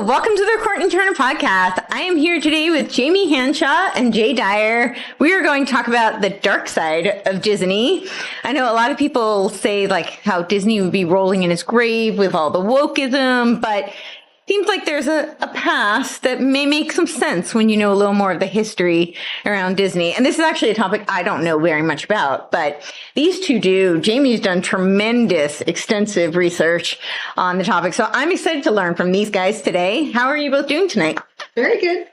welcome to the Courtenay podcast. I am here today with Jamie Hanshaw and Jay Dyer. We are going to talk about the dark side of Disney. I know a lot of people say like how Disney would be rolling in its grave with all the wokeism, but seems like there's a past that may make some sense when you know a little more of the history around Disney. And this is actually a topic I don't know very much about, but these two do. Jamie's done tremendous, extensive research on the topic. So I'm excited to learn from these guys today. How are you both doing tonight? Very good.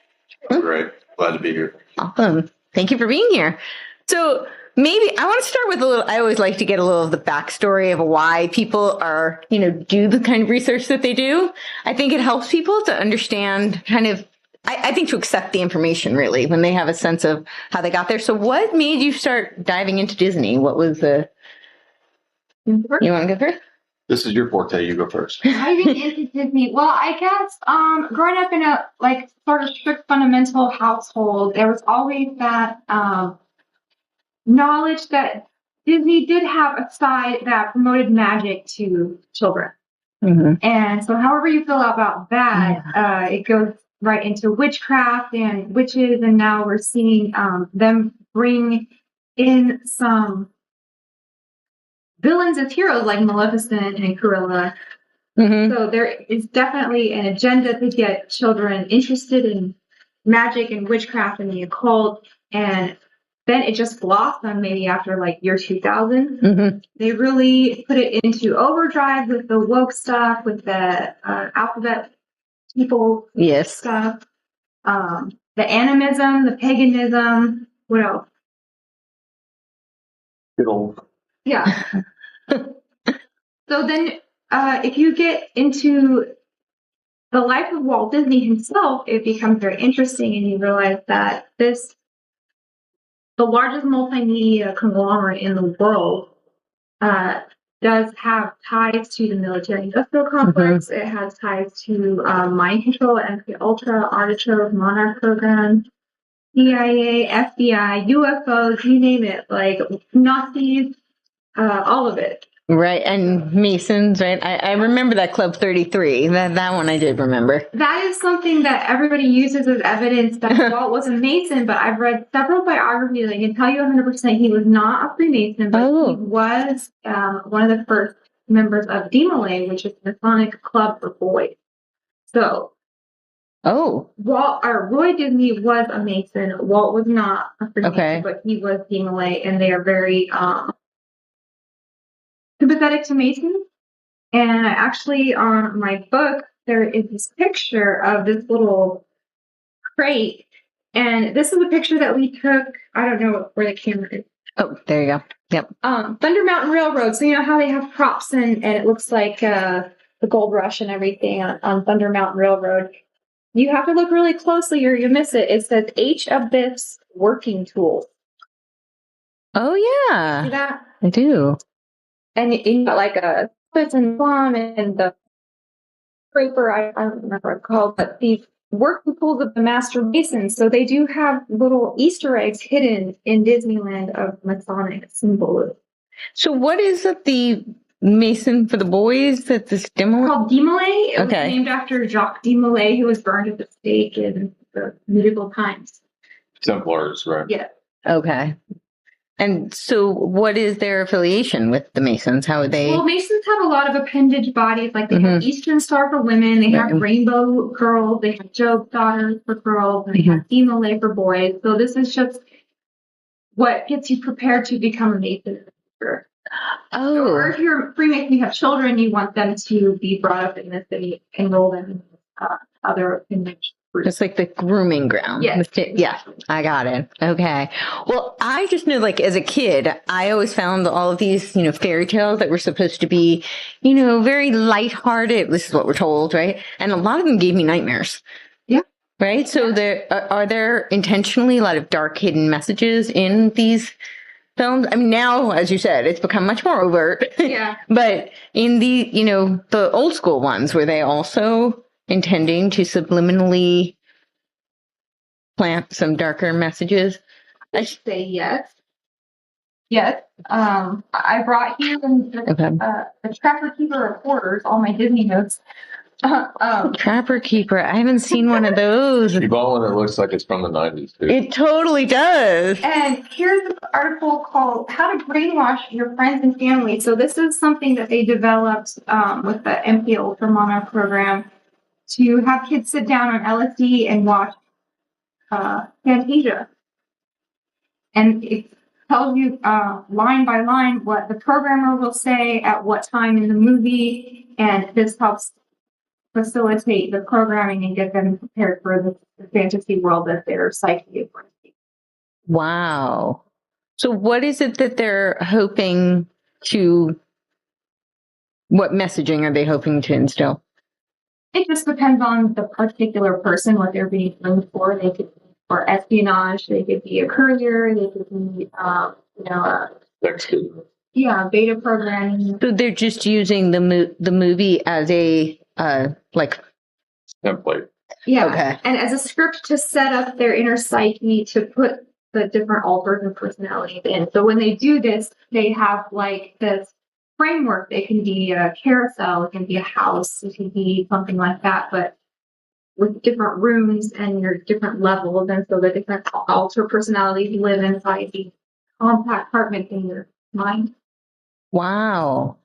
Great. Glad to be here. Awesome. Thank you for being here. So maybe I want to start with I always like to get a little of the backstory of why people are, do the kind of research that they do. I think it helps people to understand I think to accept the information really when they have a sense of how they got there. So what made you start diving into Disney? What was you want to go first? This is your forte. You go first. Diving into Disney. Well, I guess growing up in a sort of strict fundamental household, there was always that knowledge that Disney did have a side that promoted magic to children. Mm-hmm. And so however you feel about that, it goes right into witchcraft and witches. And now we're seeing them bring in some villains as heroes like Maleficent and Cruella. Mm-hmm. So there is definitely an agenda to get children interested in magic and witchcraft and the occult. And then it just blossomed maybe after year 2000. Mm-hmm. They really put it into overdrive with the woke stuff, with the alphabet people stuff, the animism, the paganism. What else? Good old. Yeah. So then if you get into the life of Walt Disney himself, it becomes very interesting and you realize that the largest multimedia conglomerate in the world does have ties to the military-industrial complex. Mm-hmm. It has ties to mind control, MK-Ultra, Artichoke, Monarch program, CIA, FBI, UFOs, you name it, Nazis, all of it. Right, and Masons, right? I remember that Club 33. That one I did remember. That is something that everybody uses as evidence that Walt was a Mason, but I've read several biographies. I can tell you 100% he was not a Freemason, but he was one of the first members of DeMolay, which is the Masonic club for boys. So, Roy Disney was a Mason. Walt was not a Freemason, but he was DeMolay, and they are very sympathetic to Masons. And actually on my book, there is this picture of this little crate. And this is a picture that we took. I don't know where the camera is. Oh, there you go. Yep. Thunder Mountain Railroad. So you know how they have props and it looks like the gold rush and everything on Thunder Mountain Railroad. You have to look really closely or you miss it. It says H. Abiff's working tools. Oh, yeah. See that? I do. And you got a split and plum and the scraper, I don't remember what it's called, but these working tools of the Master Masons. So they do have little Easter eggs hidden in Disneyland of Masonic symbolism. So what is it, the Mason for the boys? That's this DeMolay? Called DeMolay. It was named after Jacques DeMolay, who was burned at the stake in the medieval times. Templars, right? Yeah. Okay. And so what is their affiliation with the Masons? How are they? Well, Masons have a lot of appendage bodies. They have Eastern Star for women. They have Rainbow Girls. They have Job's Daughters for girls. And they have DeMolay for boys. So this is just what gets you prepared to become a Mason. Oh. Or if you're Freemason, you have children, you want them to be brought up in this and enrolled in other appendage. Just like the grooming ground. Yes. Yeah, I got it. Okay. Well, I just know, as a kid, I always found all of these, fairy tales that were supposed to be, very lighthearted. This is what we're told, right? And a lot of them gave me nightmares. Yeah. Right? So are there intentionally a lot of dark hidden messages in these films? I mean, now, as you said, it's become much more overt. Yeah. But in the old school ones, were they also intending to subliminally plant some darker messages? I should say yes. Yes. I brought here the Tracker Keeper of Horrors, all my Disney notes. Trapper Keeper. I haven't seen one of those. You bought one that looks like it's from the 90s, too. It totally does. And here's an article called How to Brainwash Your Friends and Family. So this is something that they developed with the MK Ultra Monarch program to have kids sit down on LSD and watch Fantasia. And it tells you line by line what the programmer will say at what time in the movie, and this helps facilitate the programming and get them prepared for the fantasy world that their psyche is going to be. Wow. So what is it that they're hoping to, what messaging are they hoping to instill? It just depends on the particular person, what they're being groomed for. They could be for espionage, they could be a courier, they could be, beta programming. So they're just using the movie as a, template. Yeah. Okay. And as a script to set up their inner psyche to put the different alters and personalities in. So when they do this, they have like this framework. They can be a carousel, it can be a house, it can be something like that, but with different rooms and your different levels. And so the different alter personalities live inside these compact compartments in your mind. Wow.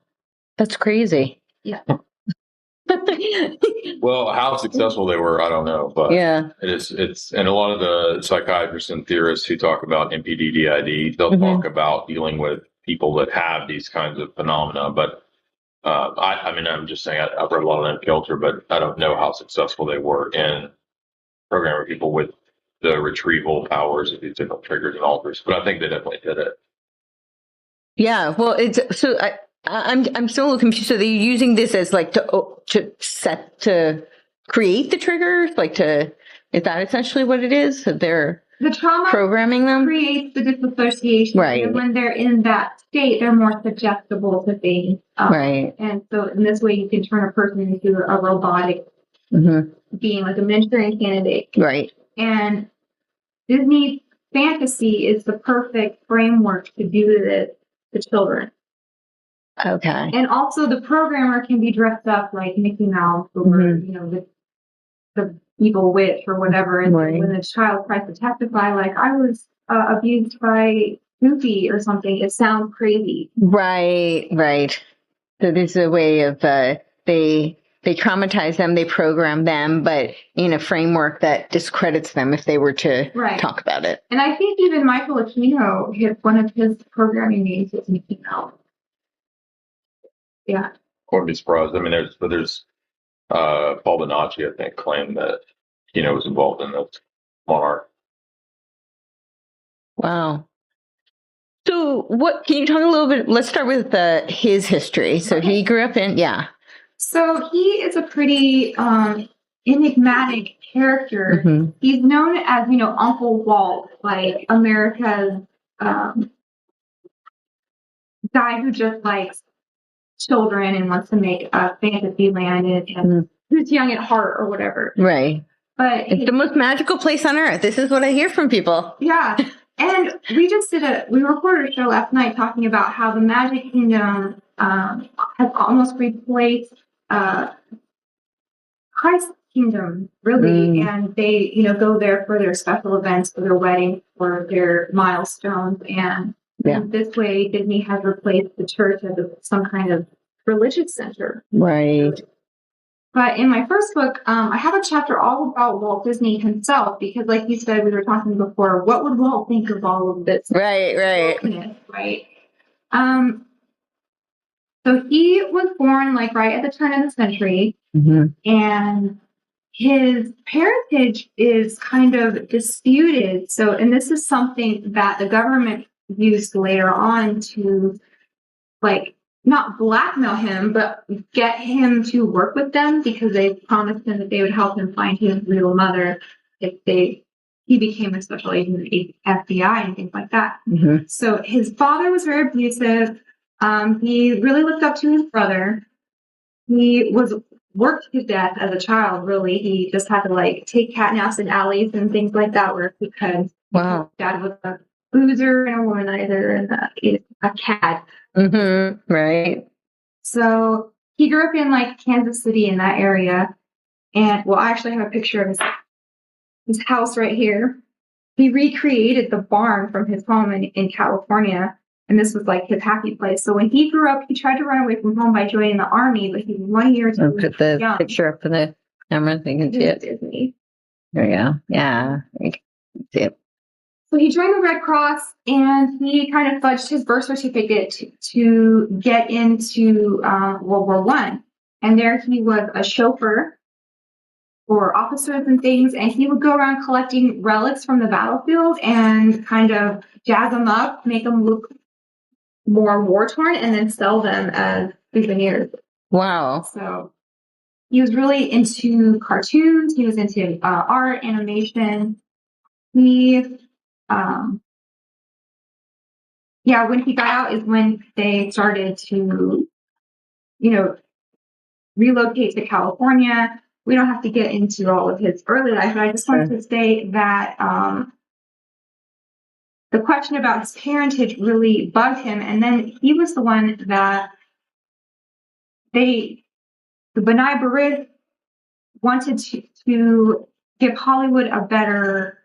That's crazy. Yeah. Well, how successful they were, I don't know, but Yeah. it's and a lot of the psychiatrists and theorists who talk about MPDDID, they'll talk about dealing with people that have these kinds of phenomena. But I'm just saying I've read a lot of MK Ultra, but I don't know how successful they were in programming people with the retrieval powers of these different triggers and alters. But I think they definitely did it. Yeah. Well, it's so I'm still a little confused. So they're using this as like to create the triggers, is that essentially what it is? So they're The trauma programming them? creates the disassociation. Right. And when they're in that state, they're more suggestible to things. Right. And so in this way, you can turn a person into a robotic being, like a Manchurian candidate. Right. And Disney fantasy is the perfect framework to do this to children. Okay. And also the programmer can be dressed up like Mickey Mouse or, the evil witch or whatever. And when the child tries to testify, like, I was abused by Goofy or something, it sounds crazy. Right. So there's a way of, they traumatize them, they program them, but in a framework that discredits them if they were to talk about it. And I think even Michael Aquino, one of his programming names is Mickey Mouse. Yeah. Wouldn't be surprised. I mean, there's Paul Bonacci, I think, claimed that was involved in the Monarch. Wow. So what, can you talk a little bit, let's start with his history. So he grew up in, So he is a pretty enigmatic character. He's known as, Uncle Walt, like America's guy who just likes children and wants to make a fantasy land and who's young at heart or whatever. Right. But it's the most magical place on earth. This is what I hear from people. Yeah. And we recorded a show last night talking about how the Magic Kingdom has almost replaced Christ Kingdom, really. And they, go there for their special events, for their weddings, for their milestones. And in this way, Disney has replaced the church as some kind of religious center. Right. But in my first book, I have a chapter all about Walt Disney himself, because like you said, we were talking before, what would Walt think of all of this? Right. Right. So he was born right at the turn of the century, and his parentage is kind of disputed. So, and this is something that the government used later on to not blackmail him, but get him to work with them, because they promised him that they would help him find his real mother if he became a special agent of the FBI and things like that. So his father was very abusive. He really looked up to his brother. He was worked to death as a child, really. He just had to take cat naps in alleys and things like that where he could. Wow. His dad was a boozer and a womanizer and a cad. Right. So he grew up in like Kansas City in that area. And well, I actually have a picture of his house right here. He recreated the barn from his home in California. And this was like his happy place. So when he grew up, he tried to run away from home by joining the army, but he was 1 year too Put the young. picture up for the camera so you can see it. Disney. There we go. Yeah. You can see it. So he joined the Red Cross, and he kind of fudged his birth certificate to get into World War I. And there he was a chauffeur for officers and things, and he would go around collecting relics from the battlefield and kind of jazz them up, make them look more war-torn, and then sell them as souvenirs. Wow. So he was really into cartoons. He was into art, animation. He, when he got out is when they started to, relocate to California. We don't have to get into all of his early life, but I just wanted to say that the question about his parentage really bugged him. And then he was the one that the B'nai B'rith wanted to give Hollywood a better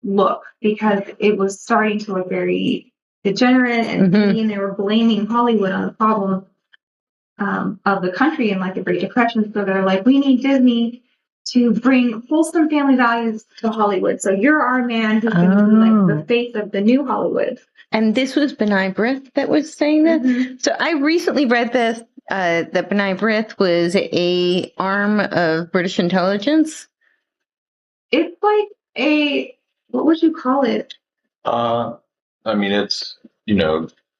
look because it was starting to look very degenerate and they were blaming Hollywood on the problem of the country in like the Great Depression. So they're like, we need Disney to bring wholesome family values to Hollywood. So you're our man who's going to be like the face of the new Hollywood. And this was B'nai B'rith that was saying this? So I recently read this, that B'nai B'rith was a arm of British intelligence. It's like what would you call it? I mean, it's,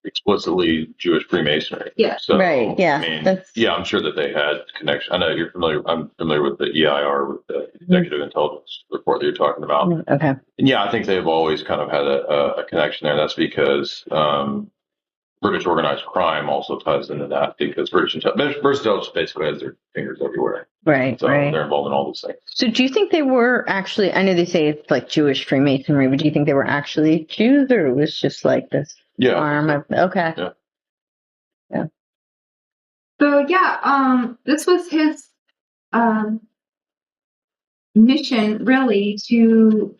explicitly Jewish Freemasonry. Yeah. So, right. Yeah. I mean, I'm sure that they had connection. I know you're familiar. I'm familiar with the EIR, with the Executive Intelligence Report that you're talking about. Okay. And yeah, I think they've always kind of had a connection there. That's because British organized crime also ties into that because British intelligence basically has their fingers everywhere. Right. So right. they're involved in all these things. So do you think they were actually, I know they say it's like Jewish Freemasonry, but do you think they were actually Jews or it was just like this arm of, okay. Yeah. So this was his mission really to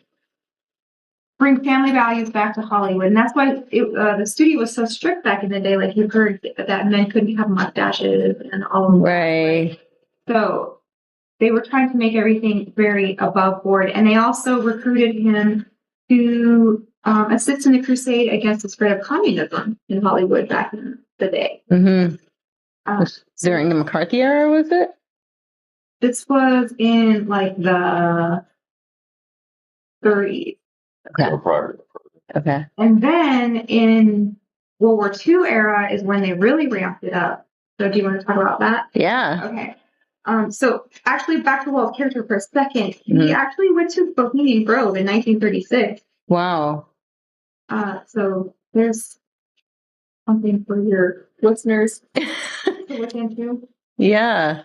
bring family values back to Hollywood. And that's why the studio was so strict back in the day. Like you heard that men couldn't have mustaches and all of that. Right. So they were trying to make everything very above board. And they also recruited him to assist in the crusade against the spread of communism in Hollywood back in the day. During the McCarthy era, was it? This was in like the 30s. Okay. Okay. And then in World War II era is when they really ramped it up. So do you want to talk about that? Yeah. Okay. So actually back to Walt's character for a second. He actually went to Bohemian Grove in 1936. Wow. So there's something for your listeners to look into. Yeah.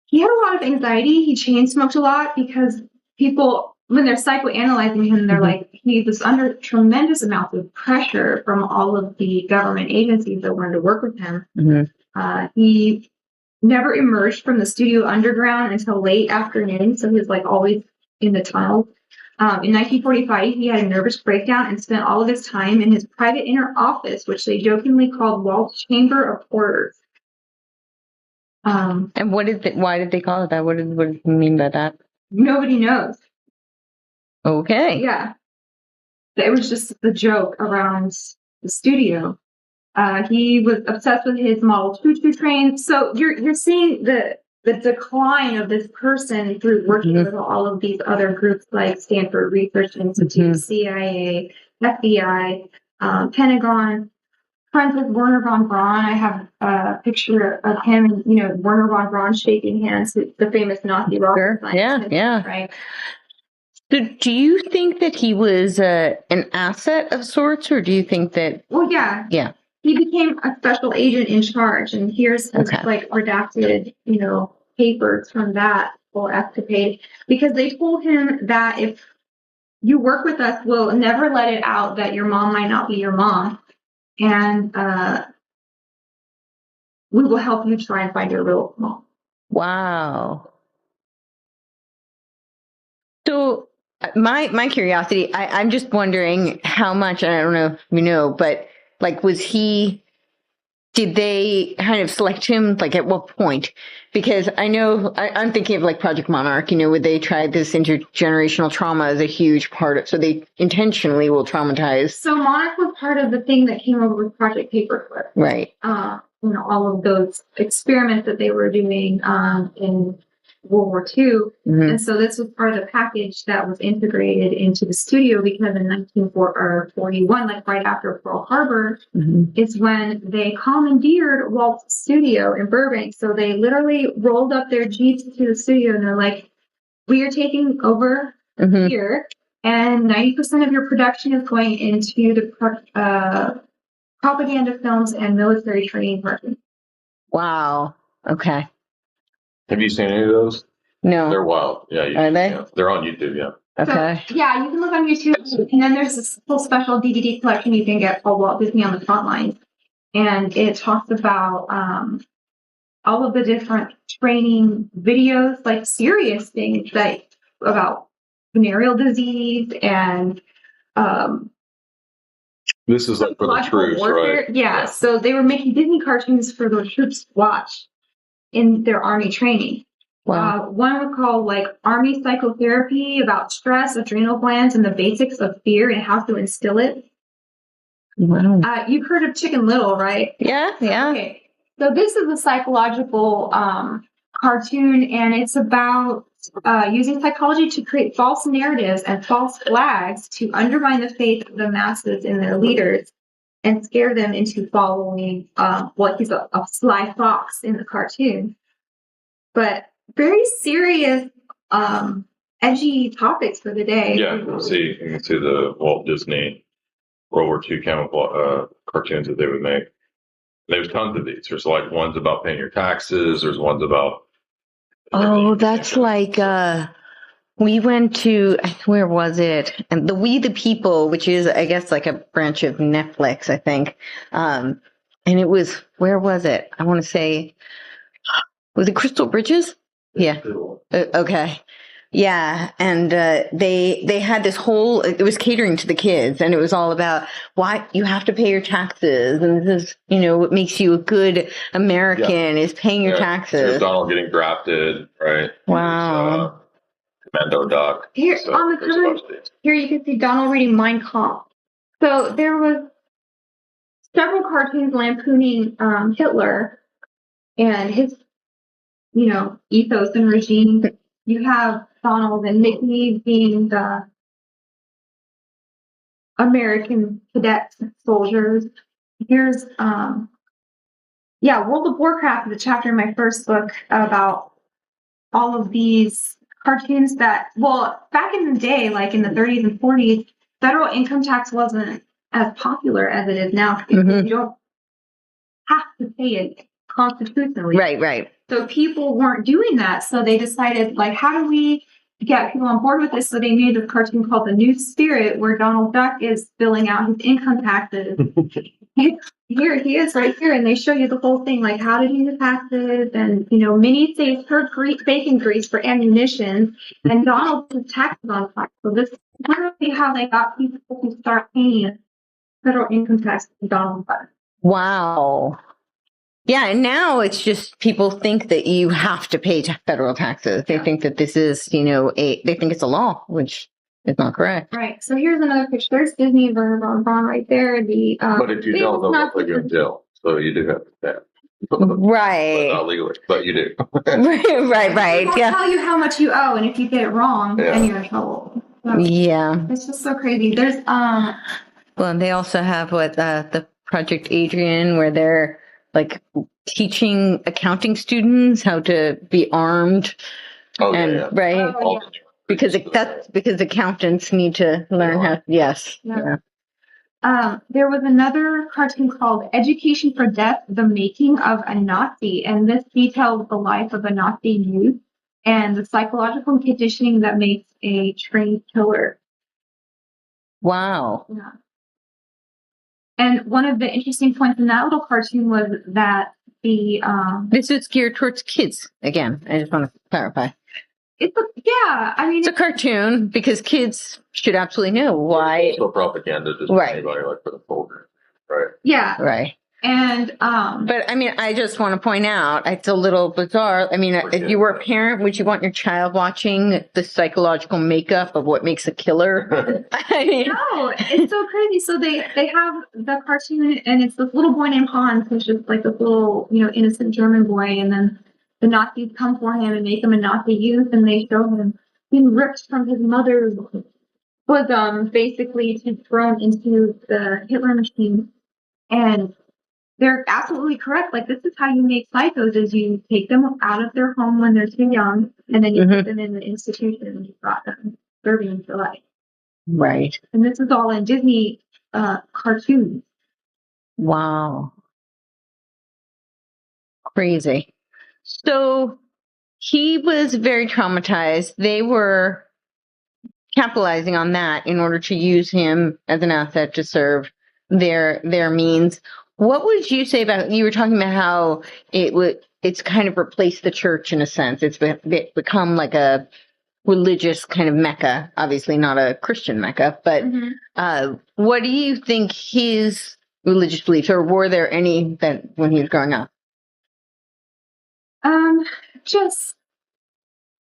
He had a lot of anxiety. He chain smoked a lot because people, when they're psychoanalyzing him, they're like, he was under tremendous amounts of pressure from all of the government agencies that wanted to work with him. He never emerged from the studio underground until late afternoon, so he was like always in the tunnels. In 1945, he had a nervous breakdown and spent all of his time in his private inner office, which they jokingly called Walt's Chamber of Horrors. And why did they call it that? What did you mean by that? Nobody knows. Okay. Yeah. It was just the joke around the studio. He was obsessed with his Model choo-choo train. So you're seeing the decline of this person through working with all of these other groups like Stanford Research Institute, CIA, FBI, Pentagon. Friends with Werner von Braun. I have a picture of him and, Werner von Braun shaking hands, the famous Nazi rocket scientist. Yeah. Right. So do you think that he was an asset of sorts, or do you think that... Well, yeah. Yeah. He became a special agent in charge, and here's his, redacted, papers from that whole escapade, because they told him that if you work with us, we'll never let it out that your mom might not be your mom. and we will help you try and find your real home. Wow. So my curiosity, I'm just wondering how much, and I don't know if you know, but like, did they kind of select him? Like, at what point? Because I know I'm thinking of like Project Monarch, where they tried this intergenerational trauma as a huge part of, so they intentionally will traumatize. So Monarch was part of the thing that came over with Project Paperclip. Right. All of those experiments that they were doing in World War II. Mm-hmm. And so this was part of the package that was integrated into the studio, because in 1941, like right after Pearl Harbor, is when they commandeered Walt's studio in Burbank. So they literally rolled up their Jeeps to the studio and they're like, we are taking over here, and 90% of your production is going into the propaganda films and military training department. Wow. Okay. Have you seen any of those? No. They're wild. Yeah. Are they? Yeah. They're on YouTube. Yeah. Okay. So, yeah, you can look on YouTube, and then there's this whole special DVD collection you can get called Walt Disney on the Front Lines, and it talks about all of the different training videos, like serious things about venereal disease and this is like for the troops, right? Yeah. So they were making Disney cartoons for the troops to watch in their army training. Wow. One was called like Army Psychotherapy, about stress, adrenal glands, and the basics of fear and how to instill it. Wow. You've heard of Chicken Little, right? Yeah. Yeah. Okay. So this is a psychological cartoon, and it's about using psychology to create false narratives and false flags to undermine the faith of the masses in their leaders and scare them into following what he's a sly fox in the cartoon. But very serious, edgy topics for the day. Yeah, you can see the Walt Disney World War II cartoons that they would make. There's tons of these. There's like ones about paying your taxes. There's ones about. Oh, that's like we went to, where was it? And We the People, which is, I guess, like a branch of Netflix, I think. And it was, where was it? I want to say, was it Crystal Bridges? Yeah. Okay. Yeah. And they had this whole, it was catering to the kids, and it was all about why you have to pay your taxes. And this is, what makes you a good American is paying your taxes. There's Donald getting drafted, right? Wow. Commando Doc. Here on the cover, here you can see Donald reading Mein Kampf. So there was several cartoons lampooning Hitler and his, ethos and regime. You have Donald and Mickey being the American cadet soldiers. Here's World of Warcraft is a chapter in my first book about all of these cartoons that, back in the day, like in the 30s and 40s, federal income tax wasn't as popular as it is now. You don't have to pay it constitutionally. Right. So people weren't doing that. So they decided, like, how do we get people on board with this? So they made a cartoon called The New Spirit, where Donald Duck is filling out his income taxes. Here he is right here, and they show you the whole thing, like how to do the taxes, and Minnie saves her bacon grease for ammunition, and Donald puts taxes on top. So this is literally how they got people to start paying federal income tax to Donald Duck. Wow. Yeah, and now it's just people think that you have to pay federal taxes. They think that this is, they think it's a law, which is not correct. Right. So here's another picture. There's Disney and Werner von Braun right there. But if you don't, they'll put you in jail. So you do have to pay. Right. But not legally, but you do. right. They'll tell you how much you owe, and if you get it wrong, then you're in trouble. So it's just so crazy. There's Well, they also have the Project Adrian, where they're like teaching accounting students how to be armed. Right. Oh, yeah. Because accountants need to learn how. Yes. Yeah. There was another cartoon called Education for Death, The Making of a Nazi, and this details the life of a Nazi youth and the psychological conditioning that makes a trained killer. Wow. Yeah. And one of the interesting points in that little cartoon was that the This is geared towards kids. Again, I just want to clarify. It's a cartoon because kids should absolutely know why. It's also propaganda just for anybody, like for the soldier, right? Yeah. Right. And but I mean, I just want to point out it's a little bizarre. I mean, if you were a parent, would you want your child watching the psychological makeup of what makes a killer? I mean, no, it's so crazy. So they have the cartoon, and it's this little boy named Hans, who's just like this little, innocent German boy, and then the Nazis come for him and make him a Nazi youth, and they show him being ripped from his mother's bosom, basically, to thrown into the Hitler machine. And they're absolutely correct. Like, this is how you make psychos: is you take them out of their home when they're too young, and then you put them in the institution and you've got them serving for life. Right. And this is all in Disney cartoons. Wow. Crazy. So he was very traumatized. They were capitalizing on that in order to use him as an asset to serve their means. What would you say about, you were talking about how it's kind of replaced the church in a sense. It's become like a religious kind of mecca, obviously not a Christian mecca, but what do you think his religious beliefs, or were there any that when he was growing up? Just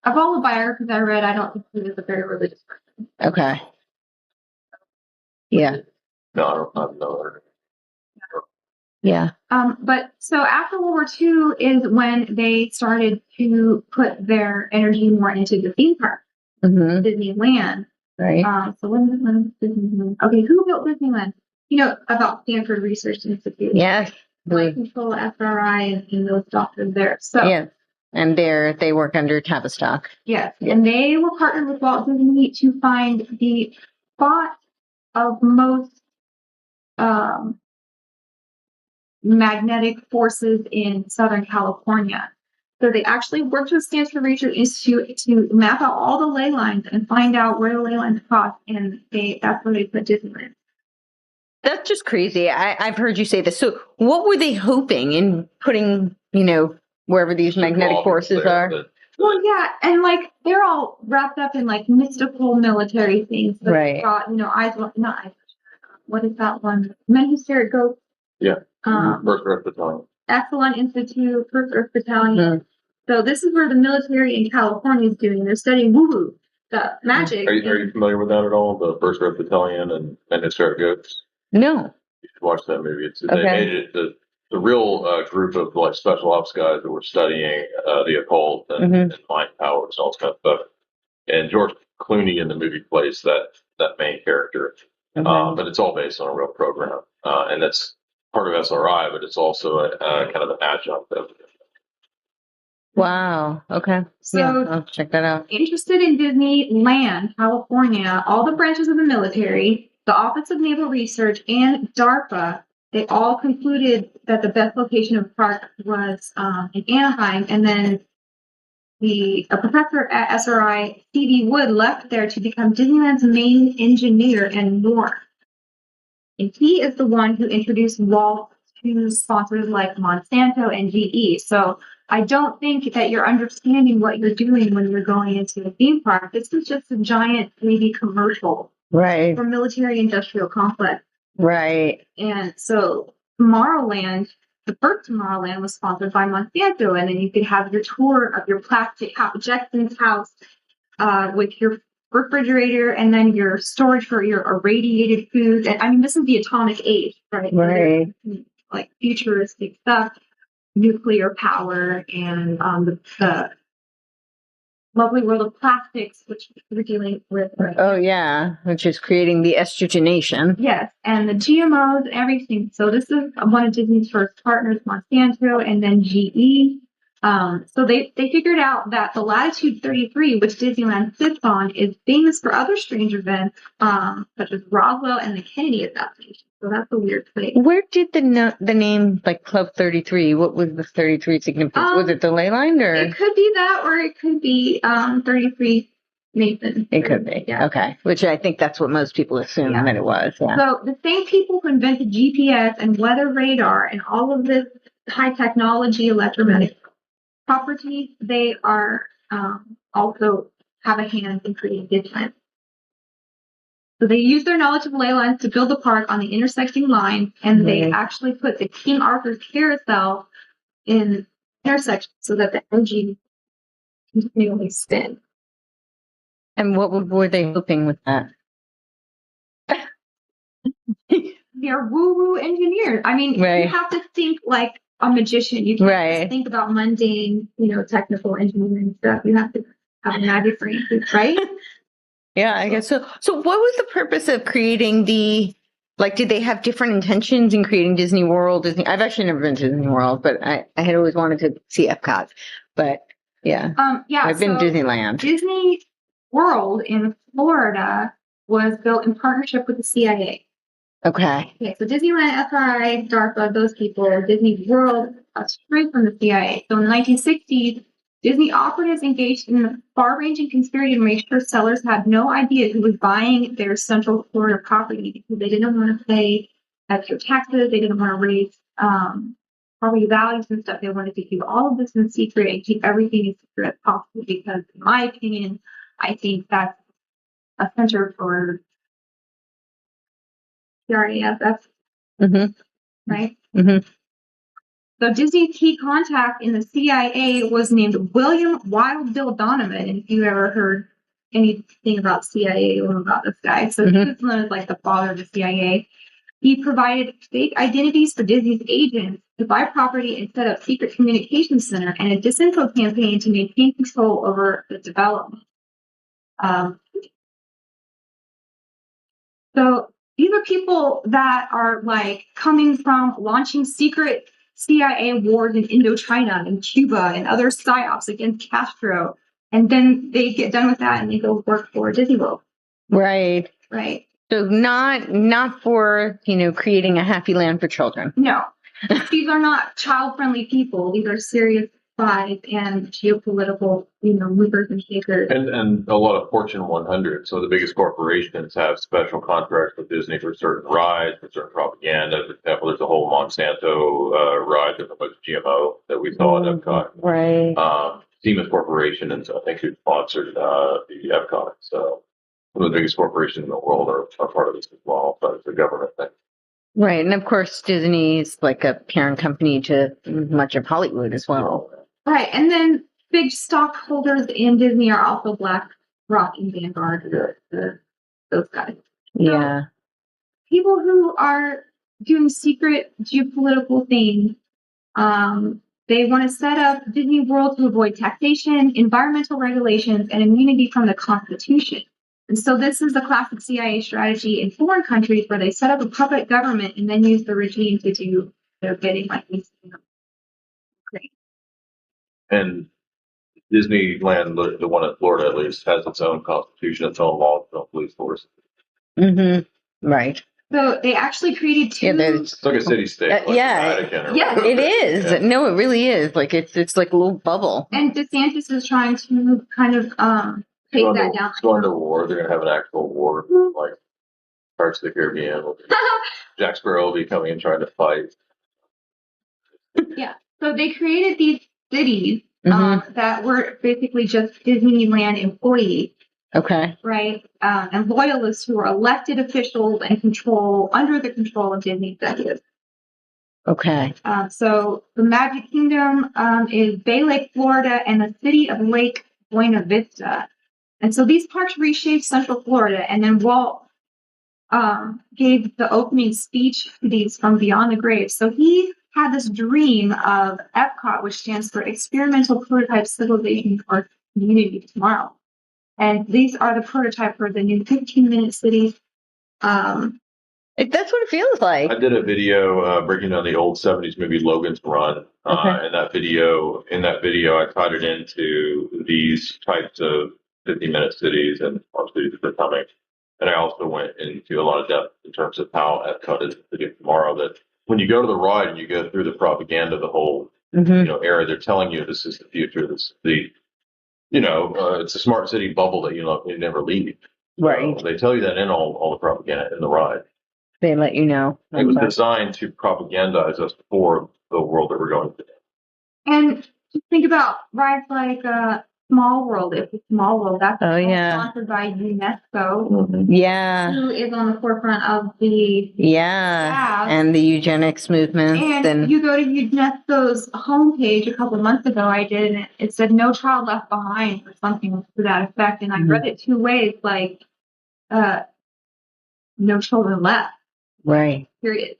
of all the biographies I read, I don't think he was a very religious person. Okay. Yeah. No, I don't know. Yeah. But so after World War II is when they started to put their energy more into the theme park, Disneyland. Right. So when Disneyland? Okay, who built Disneyland? About Stanford Research Institute. Yes. Control SRI and those doctors there. So yes. And they work under Tavistock. Yes. And they were partnered with Walt Disney to find the spot of most magnetic forces in Southern California. So they actually worked with Stanford Research Institute to map out all the ley lines and find out where the ley lines cross, and that's where they put Disneyland. That's just crazy. I've heard you say this. So what were they hoping in putting, wherever these magnetic forces are? Well, yeah, and they're all wrapped up in mystical military things. So right. Got, what is that one? Men Who Stare at Ghosts. Yeah. First Earth Battalion. Excellent Institute, First Earth Battalion. So this is where the military in California is doing. They're studying woo-woo, the magic. Are you familiar with that at all? The First Earth Battalion and Men Who Stare at Ghosts? No. You should watch that movie. They made it the real group of special ops guys that were studying the occult and mind powers and all this kind of stuff. And George Clooney in the movie plays that main character. But it's all based on a real program. And that's part of SRI, but it's also a kind of an adjunct of it. Wow. Okay. So I'll check that out. Interested in Disneyland, California, all the branches of the military, the Office of Naval Research, and DARPA, they all concluded that the best location of park was in Anaheim. And then a professor at SRI, C.B. Wood, left there to become Disneyland's main engineer and more. And he is the one who introduced Walt to sponsors like Monsanto and GE. So I don't think that you're understanding what you're doing when you're going into a theme park. This is just a giant 3D commercial. Right. For military-industrial complex. Right. And so Tomorrowland, the first Tomorrowland was sponsored by Monsanto, and then you could have your tour of your plastic Jackson's house with your refrigerator and then your storage for your irradiated food. And I mean, this is the atomic age, right? Right. Like futuristic stuff, nuclear power, and the lovely world of plastics, which we're dealing with right now. Oh, yeah, which is creating the estrogenation. Yes, and the GMOs and everything. So this is one of Disney's first partners, Monsanto, and then GE. So they figured out that the Latitude 33, which Disneyland sits on, is famous for other strange events, such as Roswell and the Kennedy assassination. So that's a weird place. Where did the name, Club 33, what was the 33 significance? Was it the ley line, or? It could be that, or it could be 33 Nathan. It could be. Yeah. Okay. Which I think that's what most people assume that it was. Yeah. So the same people who invented GPS and weather radar and all of this high technology electromagnetic properties, they are also have a hand in creating Disneyland. So they use their knowledge of ley lines to build a park on the intersecting lines, and they actually put the King Arthur's carousel in intersection so that the energy continually spin. And what were they hoping with that? They're woo-woo engineers. I mean, you have to think like a magician. You can't just think about mundane, technical engineering stuff. You have to have a magic brain, right? Yeah, I guess so. So what was the purpose of creating did they have different intentions in creating Disney World? I've actually never been to Disney World, but I had always wanted to see Epcot. But yeah. I've been to Disneyland. Disney World in Florida was built in partnership with the CIA. Okay. So Disneyland, SRI, DARPA, those people, Disney World, straight from the CIA. So in the 1960s, Disney operatives engaged in a far-ranging conspiracy to make sure sellers had no idea who was buying their Central Florida property because they didn't want to pay extra taxes. They didn't want to raise property values and stuff. They wanted to keep all of this in secret and keep everything as secret as possible because, in my opinion, I think that's a center for CRASF, right? Mm-hmm. So Disney's key contact in the CIA was named William Wild Bill Donovan. And if you ever heard anything about CIA or about this guy, so he was known as like the father of the CIA. He provided fake identities for Disney's agents to buy property and set up secret communications center and a disinfo campaign to maintain control over the development. So these are people that are like coming from launching secret CIA wars in Indochina and Cuba and other psyops against Castro. And then they get done with that and they go work for Disney World. Right. Right. So not for, creating a happy land for children. No. These are not child-friendly people. These are serious spies and geopolitical, movers and shakers. And a lot of Fortune 100. So the biggest corporations have special contracts with Disney for certain rides, for certain propaganda. For example, there's a whole Monsanto ride that was GMO that we saw at Epcot. Right. Siemens Corporation, and I think who sponsored the Epcot. So some of the biggest corporations in the world are part of this as well. But it's a government thing. Right. And of course, Disney's like a parent company to much of Hollywood as well. Right. And then big stockholders in Disney are also BlackRock and Vanguard, those guys. Yeah. So people who are doing secret geopolitical things, they want to set up Disney World to avoid taxation, environmental regulations, and immunity from the Constitution. And so this is the classic CIA strategy in foreign countries where they set up a puppet government and then use the regime to do their bidding like these. Great. And Disneyland, the one in Florida at least, has its own constitution, its own laws, its own police force. Right. So they actually created two. It's like a city state. Like Vatican it is. Yeah. No, it really is. Like it's like a little bubble. And DeSantis is trying to kind of take that down. Going to war. They're going to have an actual war, like Pirates of the Caribbean. Jack Sparrow will be coming and trying to fight. Yeah. So they created these cities that were basically just Disneyland employees. Okay. Right. And loyalists who are elected officials and under the control of Disney executives. Okay. So the Magic Kingdom is Bay Lake, Florida, and the city of Lake Buena Vista. And so these parks reshaped Central Florida. And then Walt gave the opening speech to these from Beyond the Grave. So he had this dream of Epcot, which stands for Experimental Prototype Civilization or Community Tomorrow. And these are the prototype for the new 15-minute cities. That's what it feels like. I did a video breaking down the old 70s movie Logan's Run. And in that video, I tied it into these types of 50-minute cities and our cities that are coming. And I also went into a lot of depth in terms of how Epcot is the city of tomorrow. That when you go to the ride and you go through the propaganda, the whole era, they're telling you this is the future. This is the it's a smart city bubble that you never leave. Right. They tell you that in all the propaganda in the ride. They let you know. It was designed to propagandize us for the world that we're going to. And just think about rides like Small World. It's a Small World. That's sponsored by UNESCO. Yeah. Who is on the forefront of the and the eugenics movement. And you go to UNESCO's homepage a couple months ago, I did, and it said "No Child Left Behind" or something to that effect. And I read it two ways, like "No children left." Right. Period.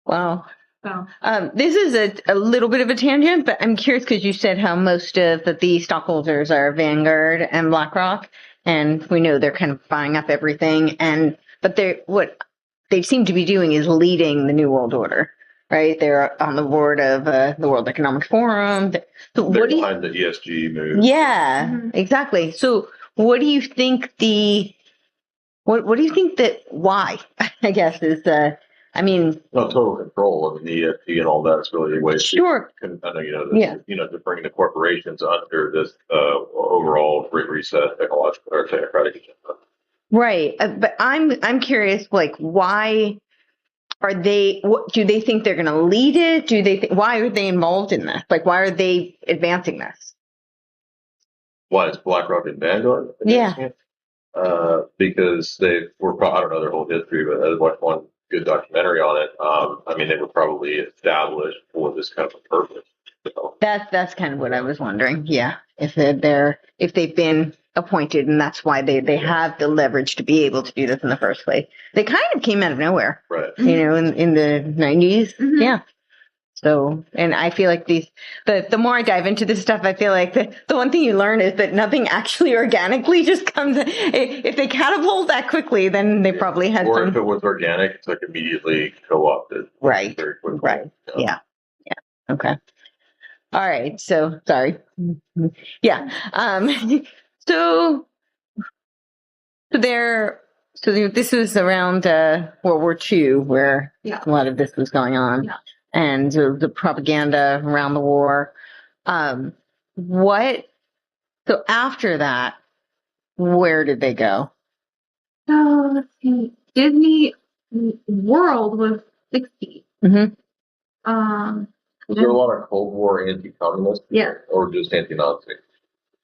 Wow. So, this is a little bit of a tangent, but I'm curious because you said how most of the stockholders are Vanguard and BlackRock, and we know they're kind of buying up everything. But what they seem to be doing is leading the New World Order, right? They're on the board of the World Economic Forum. So they're behind the ESG move. Yeah, exactly. So what do you think what do you think why, I guess, is total control. The EFT and all that is really a way to bring the corporations under this overall Great Reset technological or technocratic agenda. Right, but I'm curious, like, why are they? What do they think they're going to lead it? Do they? Why are they involved in this? Like, why are they advancing this? Why is BlackRock and Vanguard? Yeah. Because they were, I don't know their whole history, but I watched one good documentary on it. They were probably established for this kind of a purpose. So. That's kind of what I was wondering. Yeah, if they've been appointed, and that's why they have the leverage to be able to do this in the first place. They kind of came out of nowhere, right? In the 90s. Mm-hmm. Yeah. So, and I feel like the more I dive into this stuff, I feel like the one thing you learn is that nothing actually organically just comes. If they catapult that quickly, then they probably had. Or if it was organic, it's like immediately co-opted. Right. Very quickly. Right. Yeah. Okay. All right. So sorry. Yeah. So this was around World War II, where a lot of this was going on. Yeah. And the propaganda around the war. So after that, where did they go? So let's see. Disney World was 60. Mm-hmm. Was there a lot of Cold War anti-communist? Yeah. Or just anti-Nazi?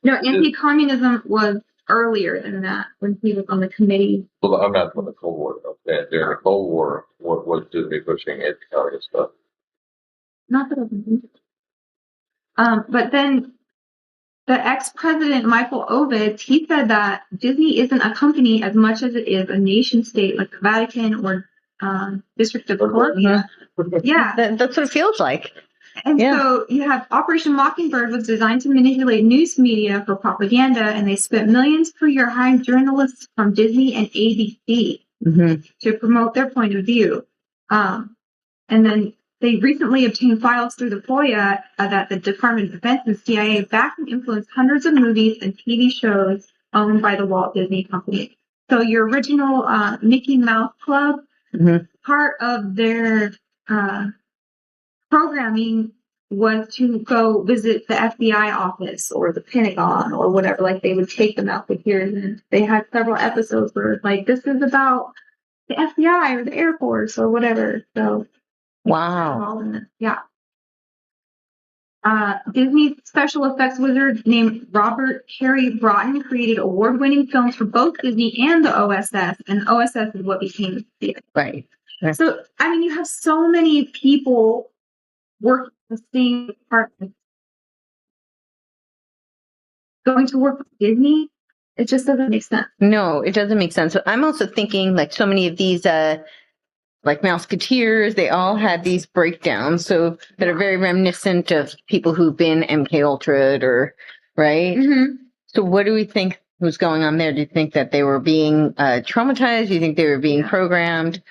No, anti-communism was earlier than that when he was on the committee. Well, I'm not from the Cold War. During the Cold War, what was Disney pushing anti-communist stuff? Not that I can think of. But then the ex-president, Michael Ovid, he said that Disney isn't a company as much as it is a nation state like the Vatican or District of Columbia. Yeah. That's what it feels like. And so you have Operation Mockingbird was designed to manipulate news media for propaganda, and they spent millions per year hiring journalists from Disney and ABC to promote their point of view. And then they recently obtained files through the FOIA that the Department of Defense and CIA backed and influenced hundreds of movies and TV shows owned by the Walt Disney Company. So your original Mickey Mouse Club, part of their programming was to go visit the FBI office or the Pentagon or whatever. Like they would take them out for years, and they had several episodes where it's like, this is about the FBI or the Air Force or whatever. So, wow. Yeah. Disney's special effects wizard named Robert Carey Broughton created award-winning films for both Disney and the OSS, and the OSS is what became the theater. Right. So, you have so many people working in the same department. Going to work with Disney, it just doesn't make sense. No, it doesn't make sense. So I'm also thinking like so many of these like Mouseketeers, they all had these breakdowns that are very reminiscent of people who've been MK Ultra'd or right. Mm-hmm. So what do we think was going on there? Do you think that they were being traumatized? Do you think they were being programmed?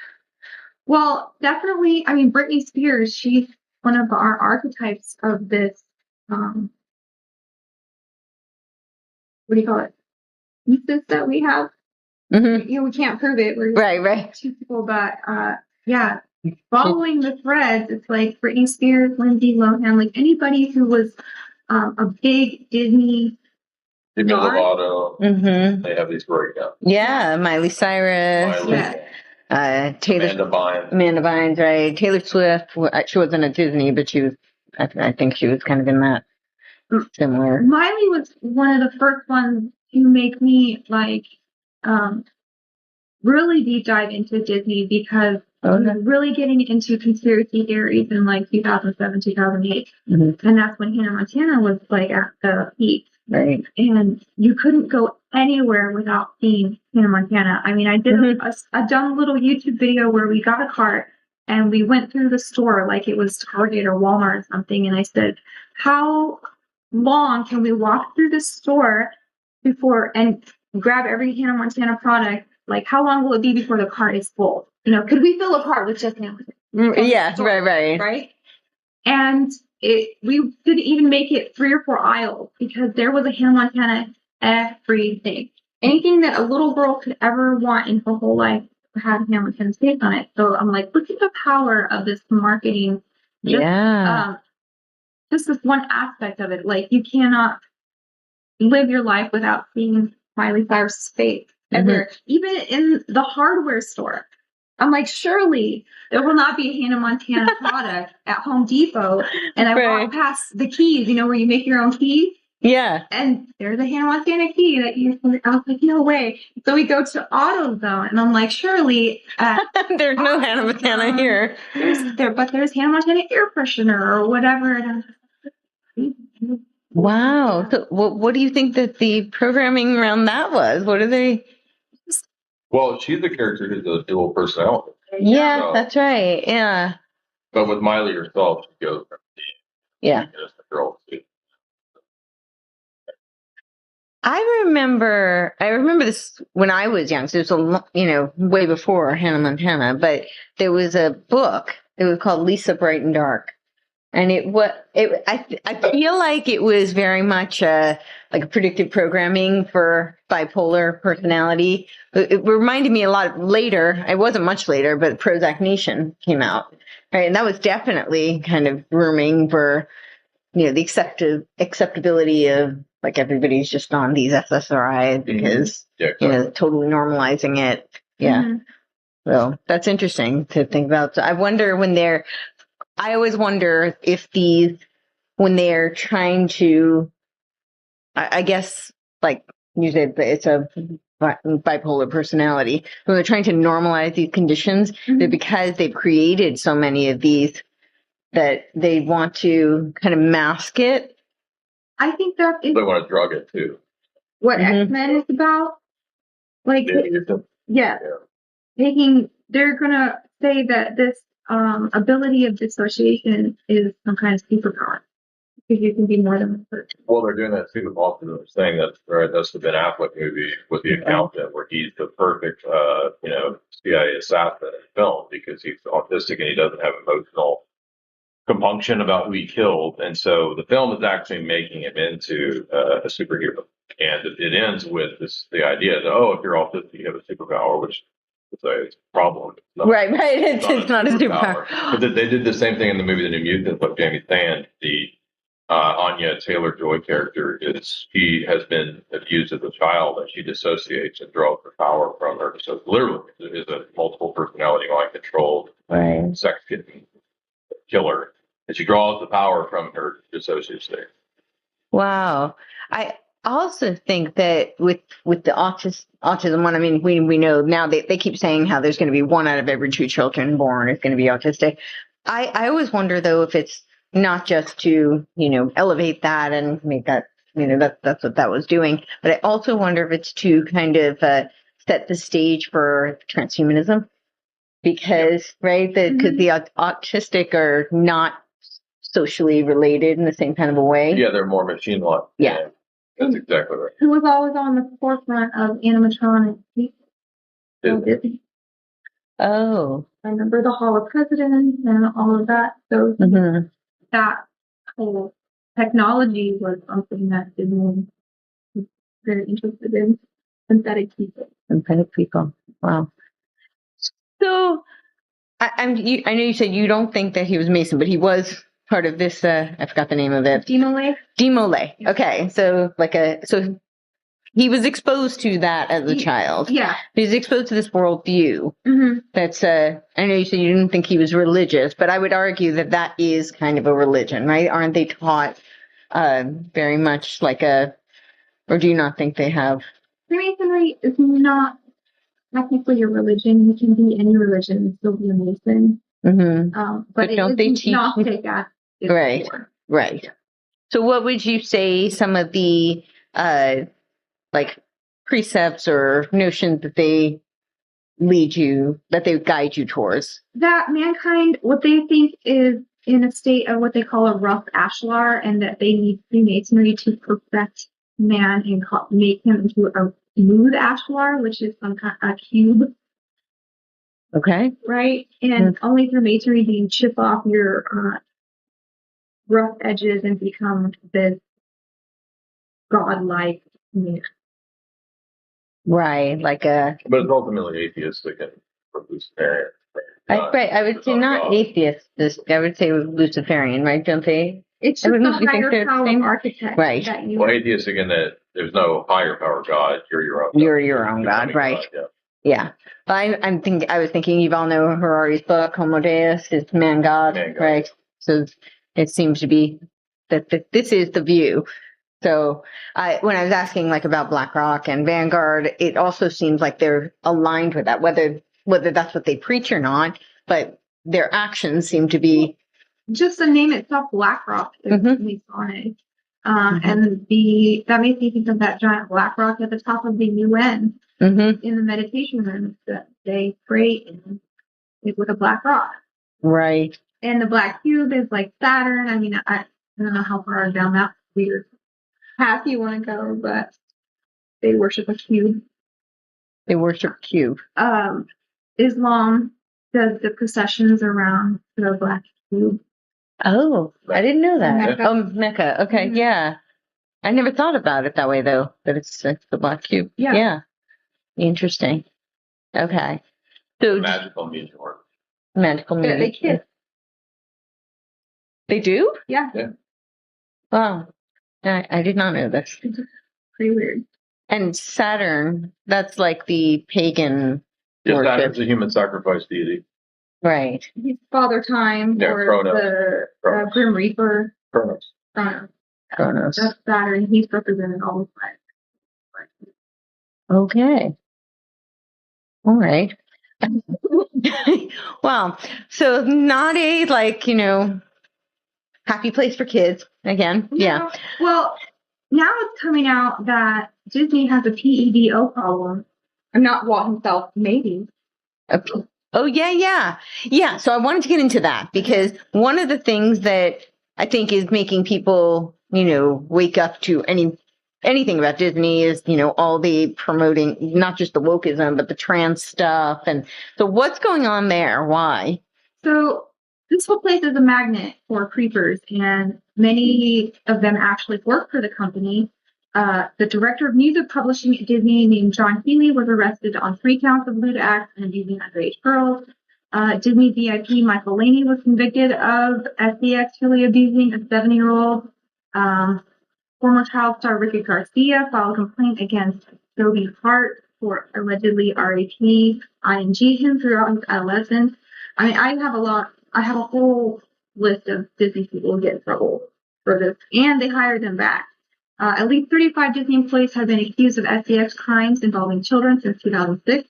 Well, definitely. Britney Spears, she's one of our archetypes of this. What do you call it? Thesis that we have. Mm-hmm. We can't prove it. We're right. Two people, but following the threads, it's like Britney Spears, Lindsay Lohan, like anybody who was a big Disney. Demi Not- Lovato. Mm-hmm. They have these breakdowns. Yeah, Miley Cyrus. Miley, Taylor. Amanda Bynes. Amanda Bynes, right? Taylor Swift. She wasn't at Disney, but she was. I think she was kind of in that similar. Miley was one of the first ones to make me like really deep dive into Disney because I was really getting into conspiracy theories in like 2007, 2008. Mm-hmm. And that's when Hannah Montana was like at the peak. Right. And you couldn't go anywhere without seeing Hannah Montana. I mean, I did a dumb little YouTube video where we got a cart and we went through the store like it was Target or Walmart or something. And I said, how long can we walk through the store before and grab every Hannah Montana product? Like, how long will it be before the cart is full? You know, could we fill a cart with just Hannah Montana? Yeah, right. Right? And we didn't even make it 3 or 4 aisles because there was a Hannah Montana everything. Anything that a little girl could ever want in her whole life had Hannah Montana's face on it. So I'm like, look at the power of this marketing. Just this one aspect of it. Like, you cannot live your life without seeing Miley Cyrus's face everywhere. Even in the hardware store. I'm like, surely there will not be a Hannah Montana product at Home Depot. And I walk past the keys, you know, where you make your own keys. Yeah. And there's a Hannah Montana key that you can, I was like, no way. So we go to AutoZone and I'm like, surely there's no Hannah Montana here. But there's Hannah Montana air freshener or whatever. And wow. So what do you think that the programming around that was? What are they? Well, she's the character who's a dual personality. Yeah, so, that's right. Yeah. But with Miley herself, she goes from just the girl too. I remember this when I was young. So it was way before Hannah Montana. But there was a book. It was called Lisa Bright and Dark, and I feel like it was very much like a predictive programming for bipolar personality. It reminded me a lot later. It wasn't much later, but Prozac Nation came out, right? And that was definitely kind of grooming for the acceptability of. Like everybody's just on these SSRIs because, totally normalizing it. Yeah. Mm-hmm. So that's interesting to think about. So I wonder I always wonder if when they're trying to, I guess, like you said, it's a bipolar personality, when they're trying to normalize these conditions, that because they've created so many of these, that they want to kind of mask it. I think that is. They want to drug it too. What X-Men is about? Like, they're going to say that this ability of dissociation is some kind of superpower. Because you can be more than one person. Well, they're doing that too. Also, they're saying that's the Ben Affleck movie with the accountant, where he's the perfect, CIA assassin in film because he's autistic and he doesn't have emotional compunction about who he killed, and so the film is actually making him into a superhero, and it ends with the idea that if you're autistic, you have a superpower, which is a problem. Right. It's not a superpower. But they did the same thing in the movie The New Mutants of Jamie Sand. The Anya Taylor-Joy character she has been abused as a child, and she dissociates and draws her power from her. So literally, it is a multiple personality, mind-controlled, sex killer. And she draws the power from her dissociative state. Wow. I also think that with the autism one, I mean, we know now they keep saying how there's going to be 1 out of every 2 children born is going to be autistic. I always wonder, though, if it's not just to, elevate that and make that, that's what that was doing. But I also wonder if it's to kind of set the stage for transhumanism. Because, because the autistic are not socially related in the same kind of a way. Yeah, they're more machine-like. Yeah. That's exactly right. Who was always on the forefront of animatronic people? Disney. Oh. I remember the Hall of Presidents and all of that. So that whole technology was something that Disney was very interested in. Synthetic people. Wow. So, I know you said you don't think that he was Mason, but he was part of this? I forgot the name of it. Demolay? Demolay. Okay, so so he was exposed to that as a child. Yeah. He was exposed to this worldview. Mm-hmm. That's I know you said you didn't think he was religious, but I would argue that that is kind of a religion, right? Aren't they taught very much like or do you not think they have? Freemasonry is not technically a religion. You can be any religion and still be a Mason. Mm-hmm. But don't it they is teach? Gnostic at its Right. core. Right. So what would you say some of the like precepts or notions that they guide you towards? That mankind, what they think is in a state of what they call a rough ashlar, and that they need Freemasonry to perfect man and make him into a smooth ashlar, which is some kind of a cube. Okay. Right? And only through Masonry do you chip off your rough edges and become this godlike man. Right. Like But it's ultimately atheistic and Luciferian. right. I would say not atheist. I would say Luciferian, right? Don't they? It's just Everyone- a you think higher they're the power same? architect. Right. That you Well, atheistic in that there's no higher power God. You're your own. You're your own God, right? Yeah. Yeah. But I was thinking you all know Harari's book, Homo Deus, is man God, right? So it seems to be that this is the view. So when I was asking like about BlackRock and Vanguard, it also seems like they're aligned with that, whether that's what they preach or not, but their actions seem to be. Just the name itself, BlackRock, is Masonic. And that makes me think of that giant black rock at the top of the UN in the meditation rooms that they pray in with a black rock. Right. And the black cube is like Saturn. I mean, I don't know how far down that weird path you want to go, but they worship a cube. They worship cube. Islam does the processions around the black cube. Oh, I didn't know that. Mecca. Oh, Mecca. Okay, yeah. I never thought about it that way, though, that it's the black cube. Yeah. Interesting. Okay. So Magical music work. Magical music. They kiss. They do? Yeah. Wow. I did not know this. It's pretty weird. And Saturn, that's like the pagan Yeah, worship. Saturn's a human sacrifice deity. Right. He's Father Time or Kronos. the Grim Reaper. Kronos. Kronos. That's Saturn. He's represented all the time. Okay. All right. Well, so not a happy place for kids again. No. Yeah. Well, now it's coming out that Disney has a PEDO problem. I'm not Walt himself, maybe. Oh, yeah. Yeah. So I wanted to get into that because one of the things that I think is making people, wake up to anything about Disney is, all the promoting, not just the wokeism, but the trans stuff. And so what's going on there? Why? So this whole place is a magnet for creepers, and many of them actually work for the company. The director of music publishing at Disney, named John Healy, was arrested on 3 counts of lewd acts and abusing underage girls. Disney VIP Michael Laney was convicted of sexually abusing a 7-year-old. Former child star Ricky Garcia filed a complaint against Toby Hart for allegedly raping him throughout his adolescence. I mean, I have a whole list of Disney people who get in trouble for this, and they hired them back. At least 35 Disney employees have been accused of SEX crimes involving children since 2006.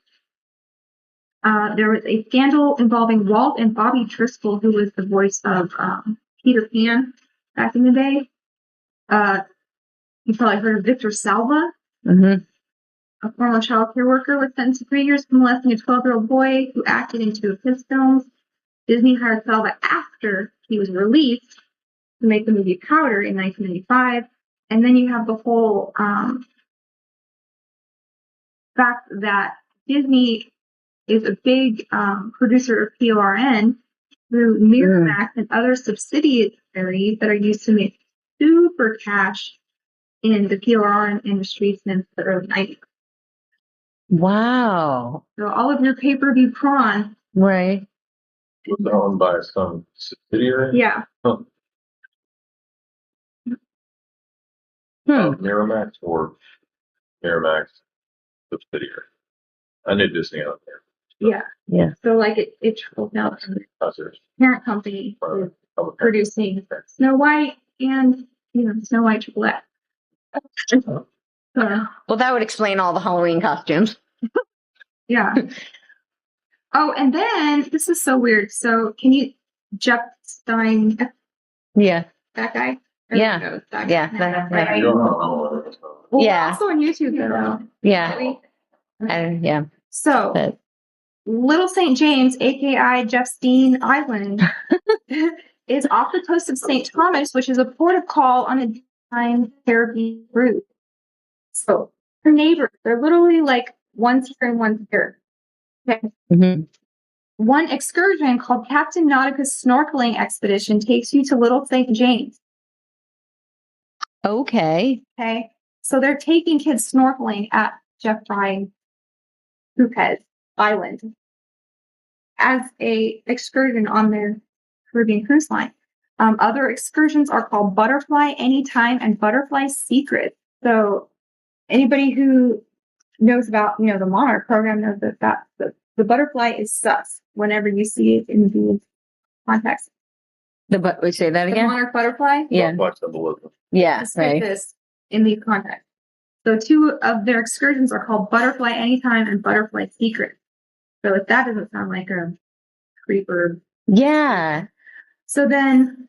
There was a scandal involving Walt and Bobby Driscoll, who was the voice of Peter Pan back in the day. You probably heard of Victor Salva. A former child care worker was sentenced to 3 years for molesting a 12-year-old boy who acted in 2 of his films. Disney hired Salva after he was released to make the movie Powder in 1995. And then you have the whole fact that Disney is a big producer of PORN through Miramax and other subsidiaries that are used to make super cash in the PORN industry since the early 90s. Wow. So all of your pay-per-view prawn. Right. Was owned by some subsidiary? Yeah. Huh. Miramax or Miramax subsidiary. I knew Disney out there. Yeah. Yeah. So like it trickles down to the Buzzers. parent company is producing Snow White and Snow White Triple X. Well, that would explain all the Halloween costumes. Yeah. Oh, and then this is so weird. So can you Jeff Stein, Yeah. that guy? Yeah. Knows that Yeah. guy. That- Right? Yeah. Well, Yeah. also on YouTube though. Yeah. Yeah. So But- Little St. James, aka Jeff Stein Island, is off the coast of St. Thomas, which is a port of call on a design therapy route. So her neighbors, they're literally like one's here and one's here. Okay. Mm-hmm. One excursion called Captain Nautica's Snorkeling Expedition takes you to Little St. James. Okay. Okay. So they're taking kids snorkeling at Jeff Stein Phuket Island as a excursion on their Caribbean cruise line. Other excursions are called Butterfly Anytime and Butterfly Secret. So anybody who knows about the Monarch program knows that the butterfly is sus whenever you see it in the context. We say that The again? Monarch butterfly Yeah. Symbolism. Yeah. is Right. this in the context. So two of their excursions are called Butterfly Anytime and Butterfly Secret. So if that doesn't sound like a creeper. Yeah. So then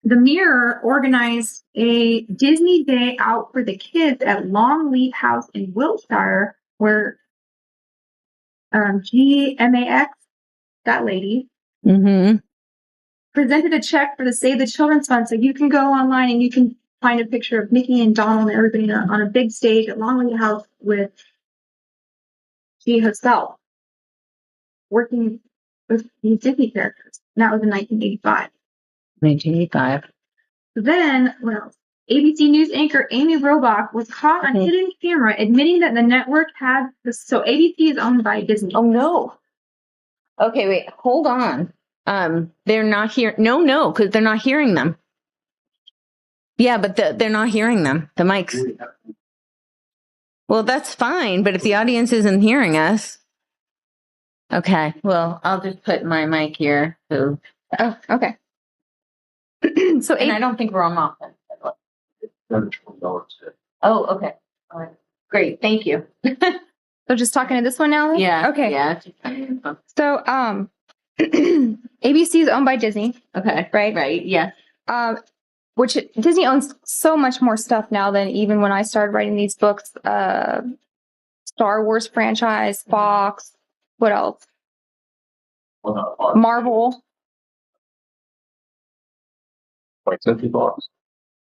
the Mirror organized a Disney day out for the kids at Longleat House in Wiltshire, where GMAX, that lady, Mm-hmm. presented a check for the Save the Children's Fund. So you can go online and you can find a picture of Mickey and Donald and everybody on a big stage at Longleat House with she herself working with these Disney characters. And that was in 1985. 1985. Then, what else? ABC News anchor Amy Robach was caught on hidden camera admitting that the network had this. So ABC is owned by Disney. Oh, no. Okay, wait. Hold on. They're not here. No, because they're not hearing them. Yeah, but they're not hearing them. The mics. Well, that's fine. But if the audience isn't hearing us. Okay. Well, I'll just put my mic here. So. Oh, okay. So And I don't think we're on offense. Oh, okay. All right. Great. Thank you. So just talking to this one now? Then? Yeah. Okay. Yeah. So ABC is owned by Disney. Okay. Right. Right. Yeah. Which Disney owns so much more stuff now than even when I started writing these books. Star Wars franchise, Fox. What else? Marvel. 20th Century Fox.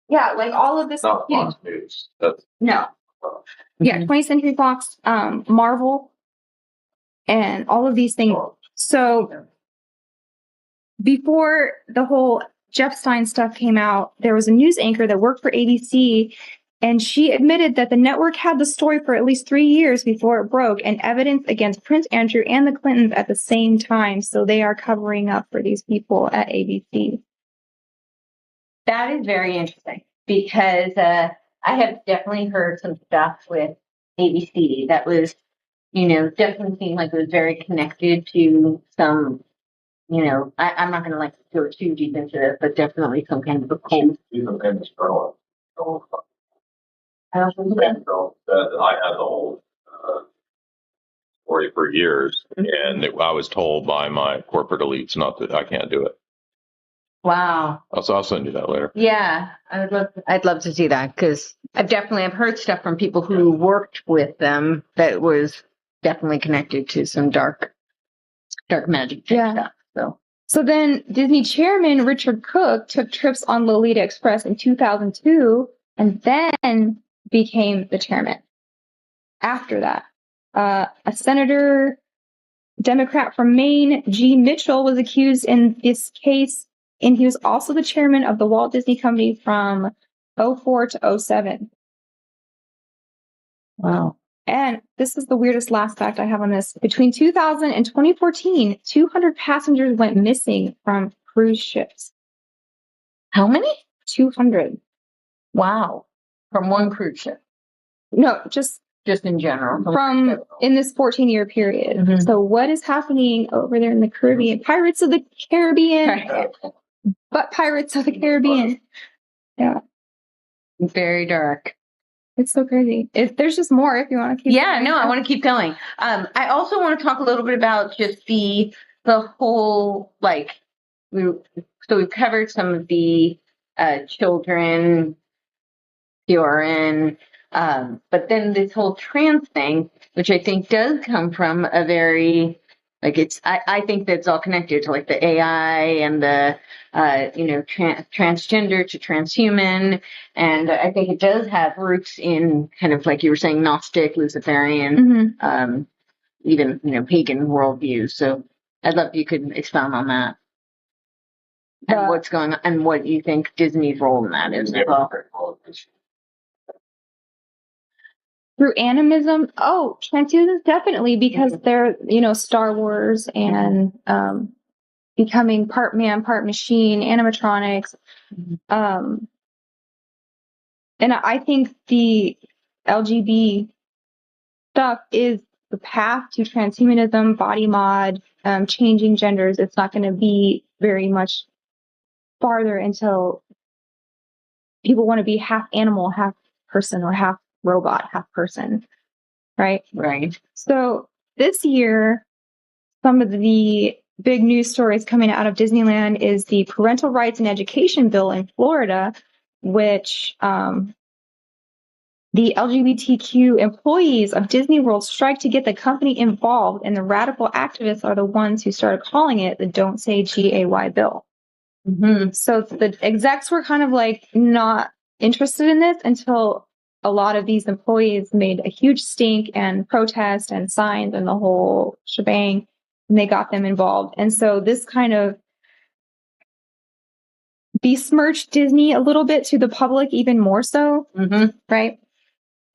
Yeah, like all of this. Not Fox News. That's No. Yeah, 20th Century Fox, Marvel, and all of these things. So before the whole Jeff Stein stuff came out, there was a news anchor that worked for ABC, and she admitted that the network had the story for at least 3 years before it broke, and evidence against Prince Andrew and the Clintons at the same time. So they are covering up for these people at ABC. That is very interesting because I have definitely heard some stuff with ABC that was, definitely seemed like it was very connected to some, I'm not going to go too deep into this, but definitely some kind of a cult. I had the whole story for years, and I was told by my corporate elites not that I can't do it. Wow. I'll send you that later. Yeah, I'd love to see that because I've heard stuff from people who worked with them that was definitely connected to some dark magic stuff. So then Disney chairman Richard Cook took trips on Lolita Express in 2002 and then became the chairman. After that, a senator, Democrat from Maine, G. Mitchell, was accused in this case, and he was also the chairman of the Walt Disney Company from 2004 to 2007. Wow. And this is the weirdest last fact I have on this. Between 2000 and 2014, 200 passengers went missing from cruise ships. How many? 200. Wow. From one cruise ship, No, just in general. from in this 14-year period. Mhm. So what is happening over there in the Caribbean? Pirates of the Caribbean, but Pirates of the Caribbean. Yeah, Very dark. it's so crazy. There's just more if you want to keep. Yeah, going. no, I want to keep going. I also want to talk a little bit about just the whole, like, we've covered some of the children, PRN, but then this whole trans thing, which I think does come from a very, like, I think that's all connected to, like, the AI and the, transgender to transhuman. And I think it does have roots in kind of, like you were saying, Gnostic, Luciferian, Mhm. even, pagan worldviews. So I'd love if you could expound on that. And what's going on, and what you think Disney's role in that is as well. Through animism, transhumanism definitely, because they're Star Wars and becoming part man, part machine, animatronics. And I think the LGBT stuff is the path to transhumanism, body mod, changing genders. It's not going to be very much farther until people want to be half animal, half person, or half robot, half person. Right? Right. So this year, some of the big news stories coming out of Disneyland is the Parental Rights and Education Bill in Florida, which the LGBTQ employees of Disney World strike to get the company involved, and the radical activists are the ones who started calling it the Don't Say GAY bill. Mm-hmm. So the execs were kind of like not interested in this until a lot of these employees made a huge stink and protest and signs and the whole shebang, and they got them involved. And so this kind of besmirched Disney a little bit to the public, even more so, right?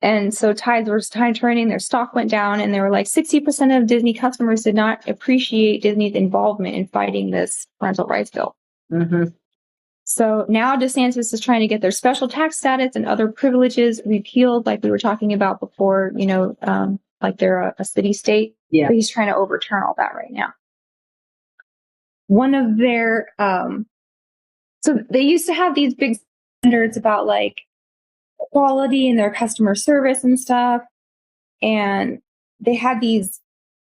And so tides were turning, their stock went down, and they were like 60% of Disney customers did not appreciate Disney's involvement in fighting this parental rights bill. Mm-hmm. So now DeSantis is trying to get their special tax status and other privileges repealed, like we were talking about before, like they're a city state. Yeah. But he's trying to overturn all that right now. One of their, so they used to have these big standards about like quality and their customer service and stuff. And they had these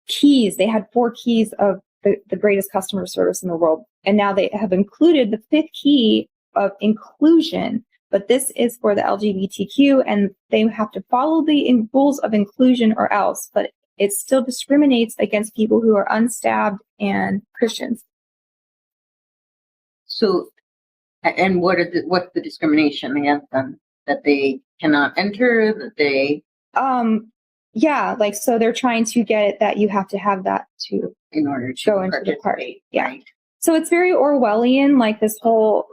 keys. They had 4 keys of the greatest customer service in the world. And now they have included the 5th key of inclusion, but this is for the LGBTQ, and they have to follow the rules of inclusion or else, but it still discriminates against people who are unstabbed and Christians. So, and what's the discrimination against them? That they cannot enter, that they... Yeah, like, so they're trying to get it that you have to have that to in order to go into the party. Yeah. Right. So it's very Orwellian, like this whole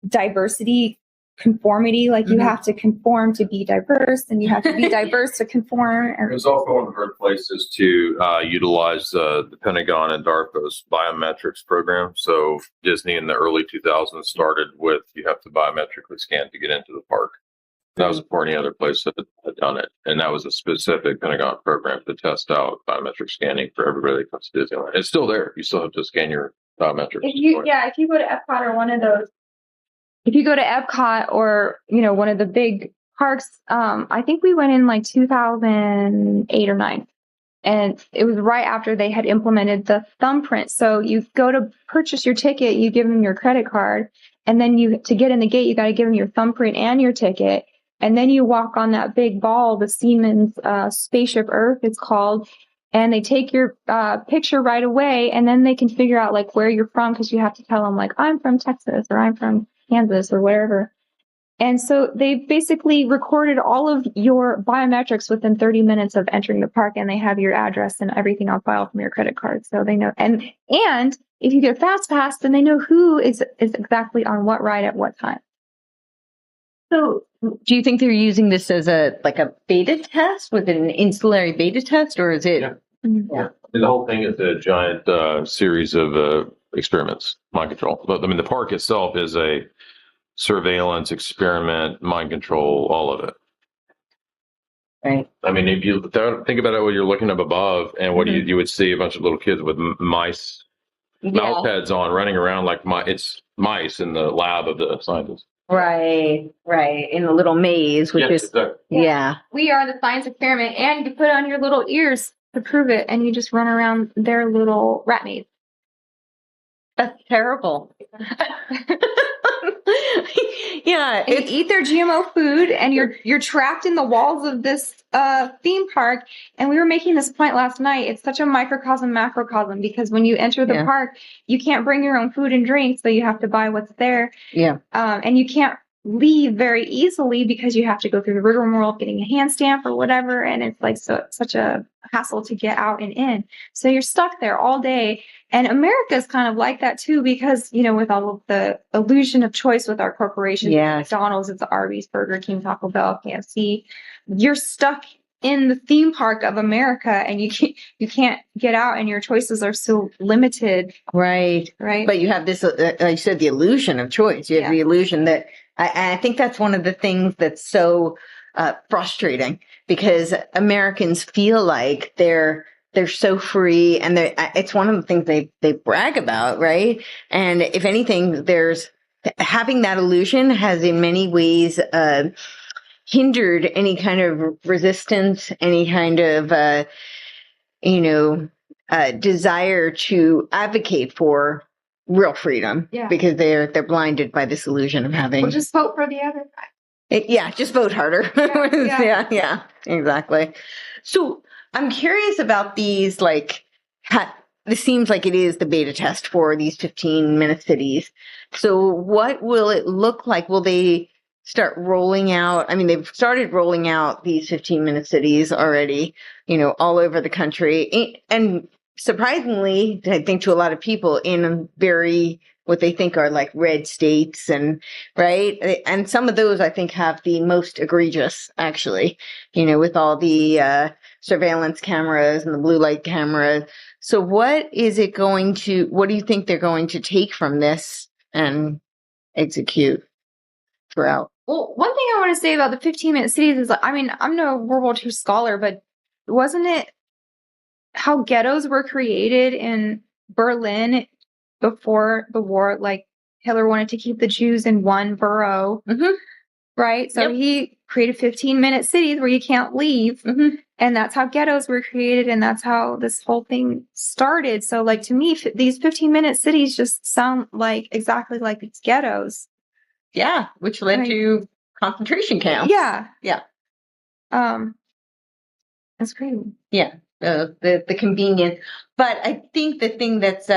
diversity conformity, like you have to conform to be diverse, and you have to be diverse to conform. It was also one of the first places to utilize the Pentagon and DARPA's biometrics program. So Disney in the early 2000s started with you have to biometrically scan to get into the park. That was before any other place had done it. And that was a specific Pentagon program to test out biometric scanning for everybody that comes to Disneyland. It's still there. You still have to scan your biometrics. If you go to Epcot or one of those, if you go to Epcot or, one of the big parks, I think we went in like 2008 or 9. And it was right after they had implemented the thumbprint. So you go to purchase your ticket, you give them your credit card, and then to get in the gate, you got to give them your thumbprint and your ticket. And then you walk on that big ball, the Siemens Spaceship Earth, it's called, and they take your picture right away, and then they can figure out like where you're from, because you have to tell them like, I'm from Texas or I'm from Kansas or wherever. And so they basically recorded all of your biometrics within 30 minutes of entering the park, and they have your address and everything on file from your credit card. So they know, and if you get a fast pass, then they know who is exactly on what ride at what time. So do you think they're using this as a beta test? Was it an ancillary beta test, or is it? Yeah. Yeah. And the whole thing is a giant series of experiments, mind control. But I mean, the park itself is a surveillance, experiment, mind control, all of it. Right. I mean, if you think about it when you're looking up above, and what you would see a bunch of little kids with mice, mouse heads on, running around like it's mice in the lab of the scientists. Right. In the little maze, which is exactly. yeah. We are the science experiment, and you put on your little ears to prove it, and you just run around their little rat maze. That's terrible. Yeah, And you eat their GMO food, and you're trapped in the walls of this theme park. And we were making this point last night. It's such a microcosm, macrocosm, because when you enter the park, you can't bring your own food and drink, so you have to buy what's there. Yeah. And you can't leave very easily because you have to go through the rigmarole of getting a hand stamp or whatever, and it's like such a hassle to get out and in. So you're stuck there all day. And America's kind of like that too, because, you know, with all of the illusion of choice with our corporations, McDonald's, it's Arby's, Burger King, Taco Bell, KFC, you're stuck in the theme park of America, and you can't get out, and your choices are so limited. Right. But you have this, like you said, the illusion of choice. You have the illusion that, I think that's one of the things that's so frustrating, because Americans feel like they're so free, and it's one of the things they brag about, right? And if anything, having that illusion has in many ways hindered any kind of resistance, any kind of desire to advocate for real freedom, because they're blinded by this illusion of having. Well, just vote for the other guy. Just vote harder. Yeah, exactly. So I'm curious about these, like, this seems like it is the beta test for these 15-minute cities. So what will it look like? Will they start rolling out? I mean, they've started rolling out these 15-minute cities already, all over the country. And surprisingly, I think to a lot of people, in very, what they think are like red states, and right. And some of those I think have the most egregious, actually, with all the surveillance cameras and the blue light cameras. So what do you think they're going to take from this and execute throughout? Well, one thing I want to say about the 15-minute cities is, I mean, I'm no World War II scholar, but wasn't it how ghettos were created in Berlin before the war? Like, Hitler wanted to keep the Jews in one borough, right? So he created 15-minute cities where you can't leave. And that's how ghettos were created, and that's how this whole thing started. So, like, to me, these 15-minute cities just sound like exactly like these ghettos. Yeah, which led to concentration camps. Yeah. That's crazy. Yeah, the convenience. But I think the thing that's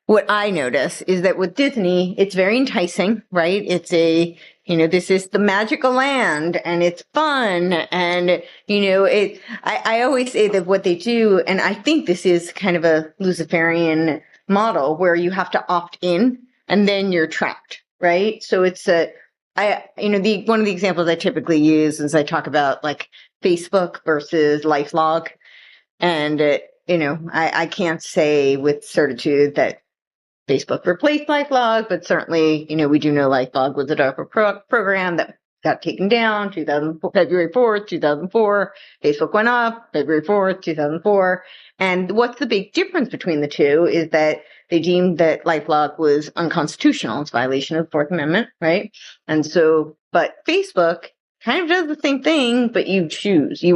what I notice is that with Disney, it's very enticing, right? It's this is the magical land, and it's fun, and I always say that what they do, and I think this is kind of a Luciferian model where you have to opt in, and then you're trapped, right? So it's one of the examples I typically use is I talk about like Facebook versus LifeLog, and I can't say with certitude that Facebook replaced LifeLog, but certainly, we do know LifeLog was a DARPA program that got taken down February 4th, 2004. Facebook went up February 4th, 2004. And what's the big difference between the two is that they deemed that LifeLog was unconstitutional. It's a violation of the Fourth Amendment, right? And so, but Facebook kind of does the same thing, but you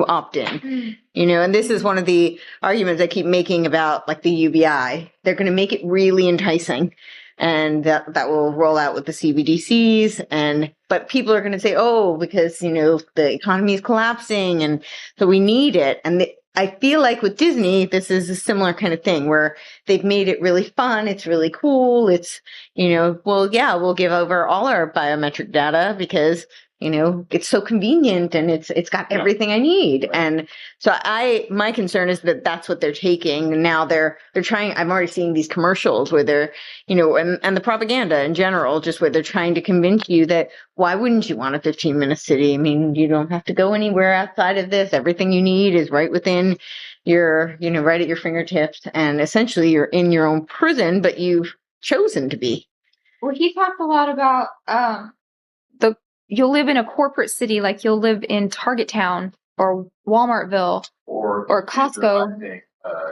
opt in, and this is one of the arguments I keep making about like the UBI. They're going to make it really enticing, and that will roll out with the CBDCs. But people are going to say, oh, because, the economy is collapsing, and so we need it. And I feel like with Disney, this is a similar kind of thing where they've made it really fun. It's really cool. It's, we'll give over all our biometric data because it's so convenient, and it's got everything I need. And so my concern is that that's what they're taking. Now they're trying, I'm already seeing these commercials where they're, and the propaganda in general, just where they're trying to convince you that why wouldn't you want a 15-minute city? I mean, you don't have to go anywhere outside of this. Everything you need is right within your, right at your fingertips. And essentially you're in your own prison, but you've chosen to be. Well, he talked a lot about, you'll live in a corporate city, like you'll live in Target Town or Walmartville or Costco. I think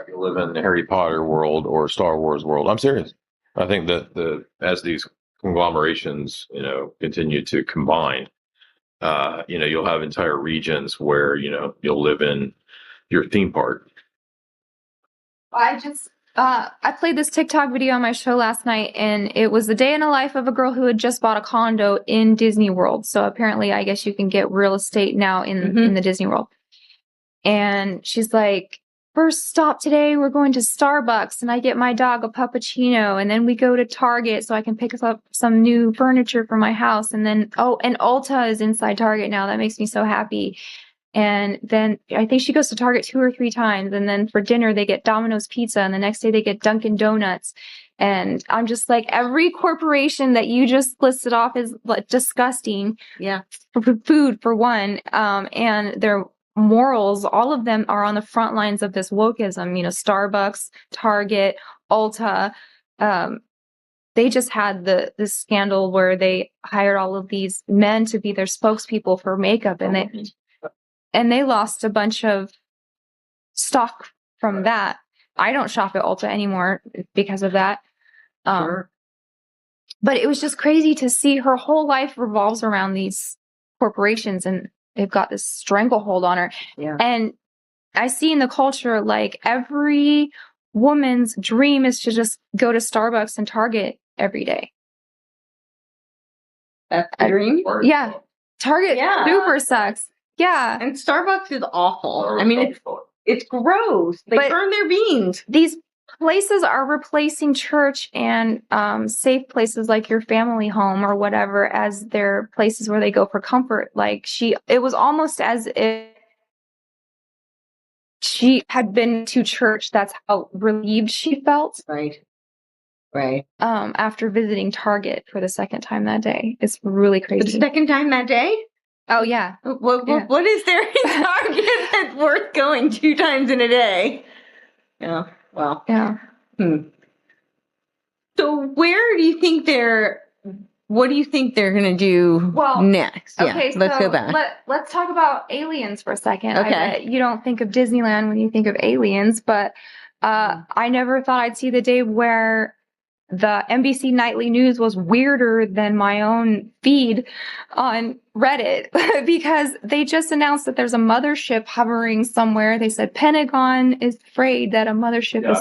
you live in the Harry Potter world or Star Wars world. I'm serious. I think that as these conglomerations, continue to combine, you'll have entire regions where you'll live in your theme park. I played this TikTok video on my show last night, and it was the day in the life of a girl who had just bought a condo in Disney World. So apparently, I guess you can get real estate now in the Disney World. And she's like, first stop today, we're going to Starbucks, and I get my dog a puppuccino, and then we go to Target so I can pick up some new furniture for my house. And then, and Ulta is inside Target now. That makes me so happy. And then I think she goes to Target 2 or 3 times. And then for dinner, they get Domino's pizza. And the next day they get Dunkin' Donuts. And I'm just like, every corporation that you just listed off is like disgusting. Yeah. For food, for one. And their morals, all of them are on the front lines of this wokeism. Starbucks, Target, Ulta. They just had this scandal where they hired all of these men to be their spokespeople for makeup. And they lost a bunch of stock from that. I don't shop at Ulta anymore because of that. Sure. But it was just crazy to see her whole life revolves around these corporations, and they've got this stranglehold on her. Yeah. And I see in the culture, like, every woman's dream is to just go to Starbucks and Target every day. That's the dream? Yeah. Target super sucks. Yeah. And Starbucks is awful. I mean, it's gross. They burn their beans. These places are replacing church and safe places like your family home or whatever as their places where they go for comfort. Like, it was almost as if she had been to church. That's how relieved she felt. Right. After visiting Target for the second time that day. It's really crazy. The second time that day? Oh, yeah. What is there in Target that's worth going 2 times in a day? Yeah. Well. Yeah. So where do you think what do you think they're going to do next? Okay, yeah, let's go back. Let's talk about aliens for a second. Okay. I bet you don't think of Disneyland when you think of aliens, but I never thought I'd see the day where the NBC Nightly News was weirder than my own feed on Reddit because they just announced that there's a mothership hovering somewhere. They said Pentagon is afraid that a mothership is.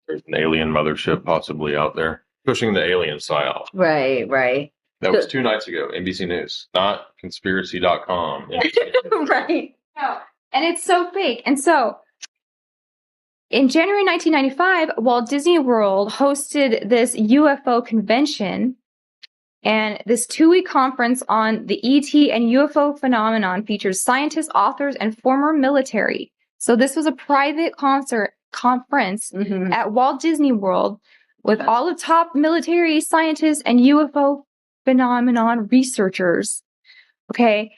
There's an alien mothership possibly out there pushing the alien psyop. Right. That was 2 nights ago. NBC News, not conspiracy.com. Right. No. And it's so fake. And so in January 1995, Walt Disney World hosted this UFO convention, and this 2-week conference on the ET and UFO phenomenon features scientists, authors, and former military. So this was a private conference at Walt Disney World with all the top military scientists and UFO phenomenon researchers. Okay.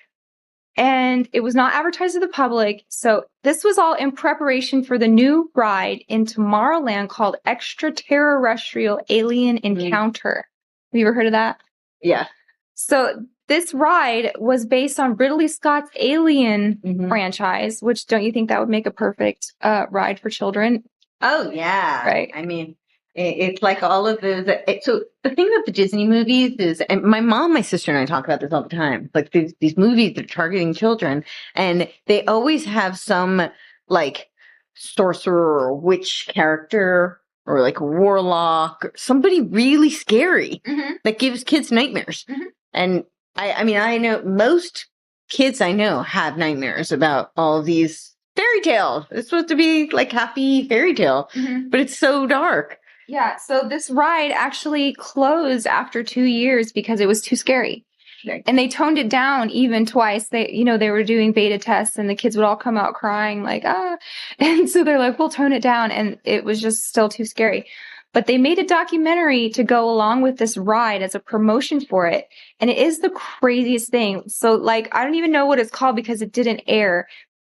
And it was not advertised to the public. So this was all in preparation for the new ride in Tomorrowland called Extraterrestrial Alien Encounter. Have you ever heard of that? Yeah. So this ride was based on Ridley Scott's Alien franchise, which don't you think that would make a perfect ride for children? Oh, yeah. Right. I mean, it's like all of those. So the thing about the Disney movies is, and my mom, my sister, and I talk about this all the time. Like these movies that are targeting children, and they always have some like sorcerer or witch character or like warlock or somebody really scary that gives kids nightmares. And I mean, I know most kids I know have nightmares about all of these fairy tales. It's supposed to be like happy fairy tale, but it's so dark. Yeah, so this ride actually closed after 2 years because it was too scary. Right. And they toned it down even twice. They were doing beta tests and the kids would all come out crying like, ah. And so they're like, we'll tone it down. And it was just still too scary. But they made a documentary to go along with this ride as a promotion for it. And it is the craziest thing. So like, I don't even know what it's called because it didn't air,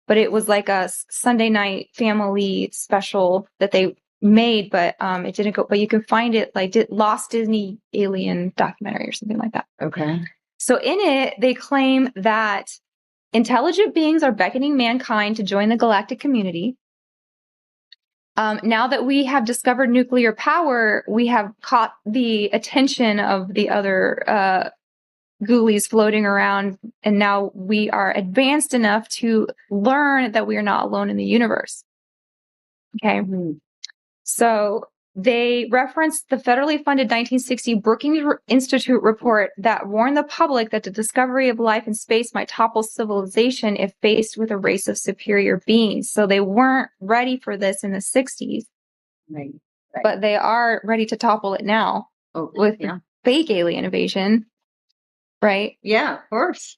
but it was like a Sunday night family special that they made, but it didn't go. But you can find it like Lost Disney Alien documentary or something like that. Okay. So in it, they claim that intelligent beings are beckoning mankind to join the galactic community. Now that we have discovered nuclear power, we have caught the attention of the other ghoulies floating around, and now we are advanced enough to learn that we are not alone in the universe. Okay. Mm-hmm. So they referenced the federally funded 1960 Brookings Institute report that warned the public that the discovery of life in space might topple civilization if faced with a race of superior beings. So they weren't ready for this in the 60s, Right. but they are ready to topple it now with fake alien invasion, right? Yeah, of course.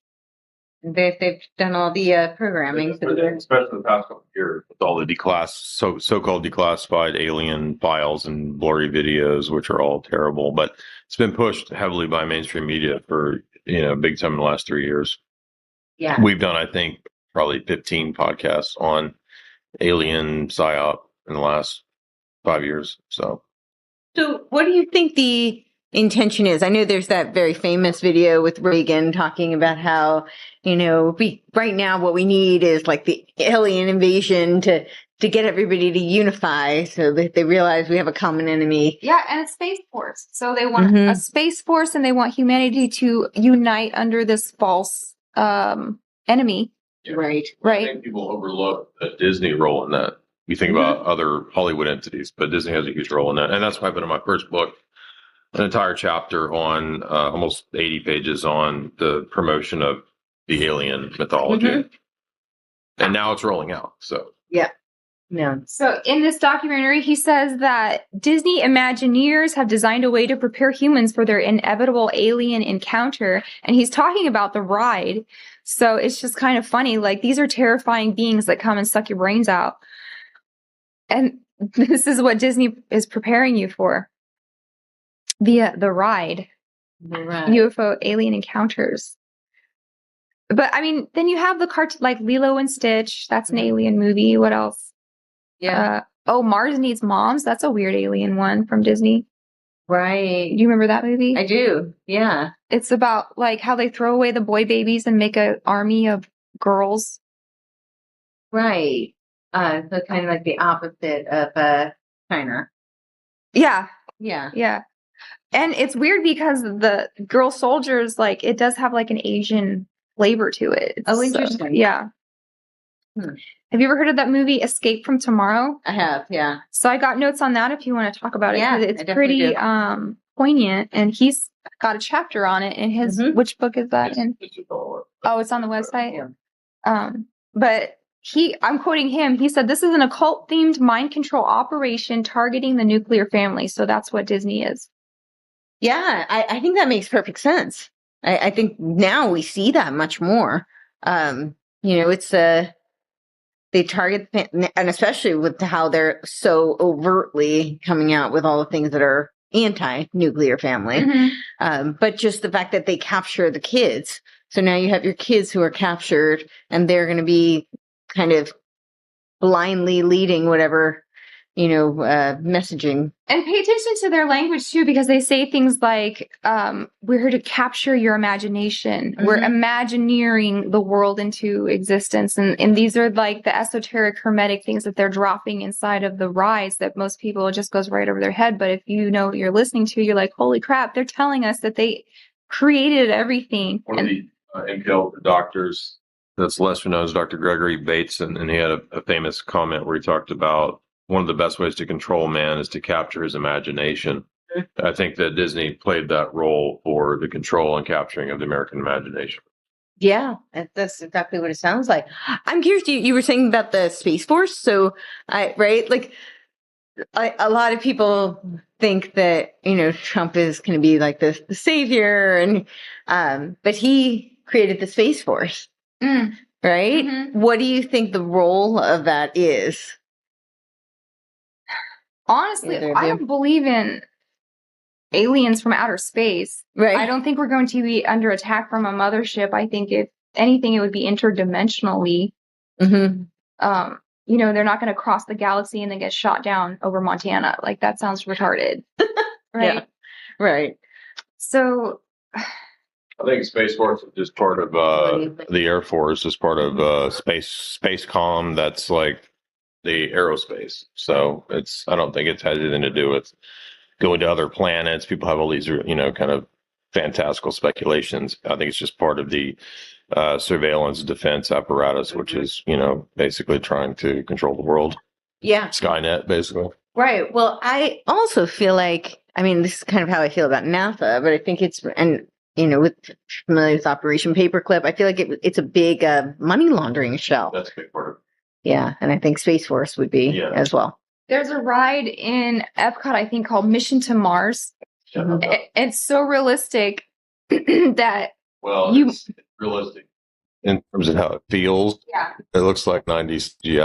They've done all the programming. Especially the past couple of years with all the so-called declassified alien files and blurry videos, which are all terrible. But it's been pushed heavily by mainstream media for big time in the last 3 years. Yeah, We've done, I think, probably 15 podcasts on alien psyop in the last 5 years. So what do you think the intention is? I know there's that very famous video with Reagan talking about how, right now what we need is like the alien invasion to get everybody to unify so that they realize we have a common enemy. Yeah, and a space force. So they want a space force, and they want humanity to unite under this false enemy. Right. I think people overlook the Disney role in that. You think about other Hollywood entities, but Disney has a huge role in that. And that's why I put in my first book an entire chapter on almost 80 pages on the promotion of the alien mythology. And now it's rolling out. So yeah. So in this documentary, he says that Disney Imagineers have designed a way to prepare humans for their inevitable alien encounter. And he's talking about the ride. So it's just kind of funny. Like, these are terrifying beings that come and suck your brains out. And this is what Disney is preparing you for via the ride. UFO alien encounters. But I mean, then you have the cartoon like Lilo and Stitch. That's an alien movie. What else? Yeah. Mars Needs Moms. That's a weird alien one from Disney. Right. Do you remember that movie? I do. Yeah. It's about like how they throw away the boy babies and make an army of girls. Right. So kind of like the opposite of China. Yeah. Yeah. Yeah. And it's weird because the girl soldiers, like, it does have like an Asian flavor to it. Interesting. Yeah. Have you ever heard of that movie Escape from Tomorrow? I have, yeah. So I got notes on that if you want to talk about it. Yeah, It's pretty poignant, and he's got a chapter on it in his, which book is that in? Oh, it's on the website? Yeah. But I'm quoting him, he said, "This is an occult-themed mind control operation targeting the nuclear family." So that's what Disney is. Yeah, I think that makes perfect sense. I think now we see that much more. It's they target, and especially with how they're so overtly coming out with all the things that are anti-nuclear family. But just the fact that they capture the kids. So now you have your kids who are captured, and they're going to be kind of blindly leading whatever, messaging. And pay attention to their language too, because they say things like, we're here to capture your imagination. We're imagineering the world into existence. And these are like the esoteric hermetic things that they're dropping inside of the rides that most people, it just goes right over their head. But if you know what you're listening to, you're like, holy crap, they're telling us that they created everything. One of the MPL doctors that's lesser known as Dr. Gregory Bates, and he had a famous comment where he talked about one of the best ways to control man is to capture his imagination. I think that Disney played that role for the control and capturing of the American imagination. Yeah, that's exactly what it sounds like. I'm curious, you were saying about the Space Force. So, a lot of people think that, Trump is going to be like the savior, and but he created the Space Force, right? What do you think the role of that is? Honestly, I don't believe in aliens from outer space. Right. I don't think we're going to be under attack from a mothership. I think if anything, it would be interdimensionally. they're not going to cross the galaxy and then get shot down over Montana. Like, that sounds retarded. Right? Yeah. Right. So, I think Space Force is just part of the Air Force, is part of space comm. That's like the aerospace. So I don't think it's had anything to do with going to other planets. People have all these, kind of fantastical speculations. I think it's just part of the surveillance defense apparatus, which is, basically trying to control the world. Yeah. Skynet, basically. Right. Well, I also feel like, I mean, this is kind of how I feel about NASA, but I think with familiar with Operation Paperclip, I feel like it's a big money laundering shell. That's a big part of it. Yeah. And I think Space Force would be as well. there's a ride in Epcot, I think, called Mission to Mars. It's so realistic that it's realistic in terms of how it feels. Yeah. It looks like 90s GI.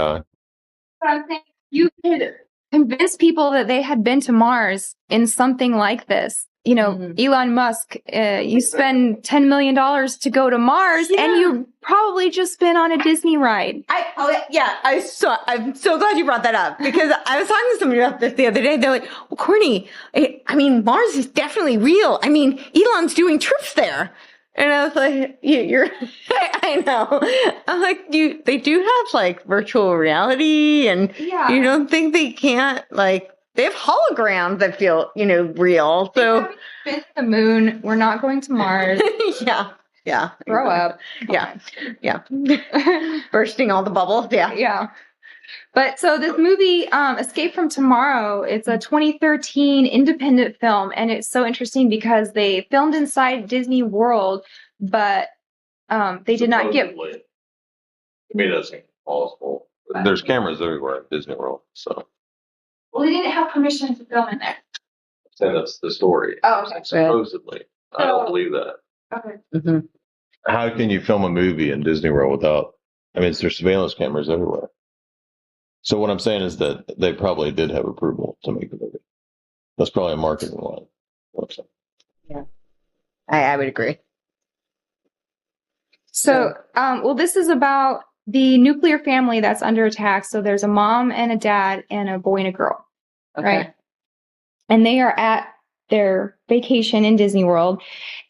But I'm saying you could convince people that they had been to Mars in something like this. Elon Musk, you spend $10 million to go to Mars, and you've probably just been on a Disney ride. I'm so glad you brought that up, because I was talking to somebody about this the other day. They're like, well, Courtenay, I mean, Mars is definitely real. I mean, Elon's doing trips there. And I was like, you're, I know. I'm like, they do have like virtual reality, and you don't think they can't, like, they have holograms that feel, real. So been to the moon. We're not going to Mars. Yeah. Grow up. Yeah. Bursting all the bubbles. Yeah. But so this movie, Escape from Tomorrow, it's a 2013 independent film, and it's so interesting because they filmed inside Disney World, but they did not get. To me, that's impossible. There's cameras everywhere at Disney World, so. Well, they didn't have permission to film in there. And that's the story. Oh, okay. Supposedly. I don't believe that. Okay. Mm-hmm. How can you film a movie in Disney World without, there's surveillance cameras everywhere. So what I'm saying is that they probably did have approval to make the movie. That's probably a marketing line. Yeah. I would agree. So, this is about the nuclear family that's under attack. So there's a mom and a dad and a boy and a girl. Okay. Right? And they are at their vacation in Disney World.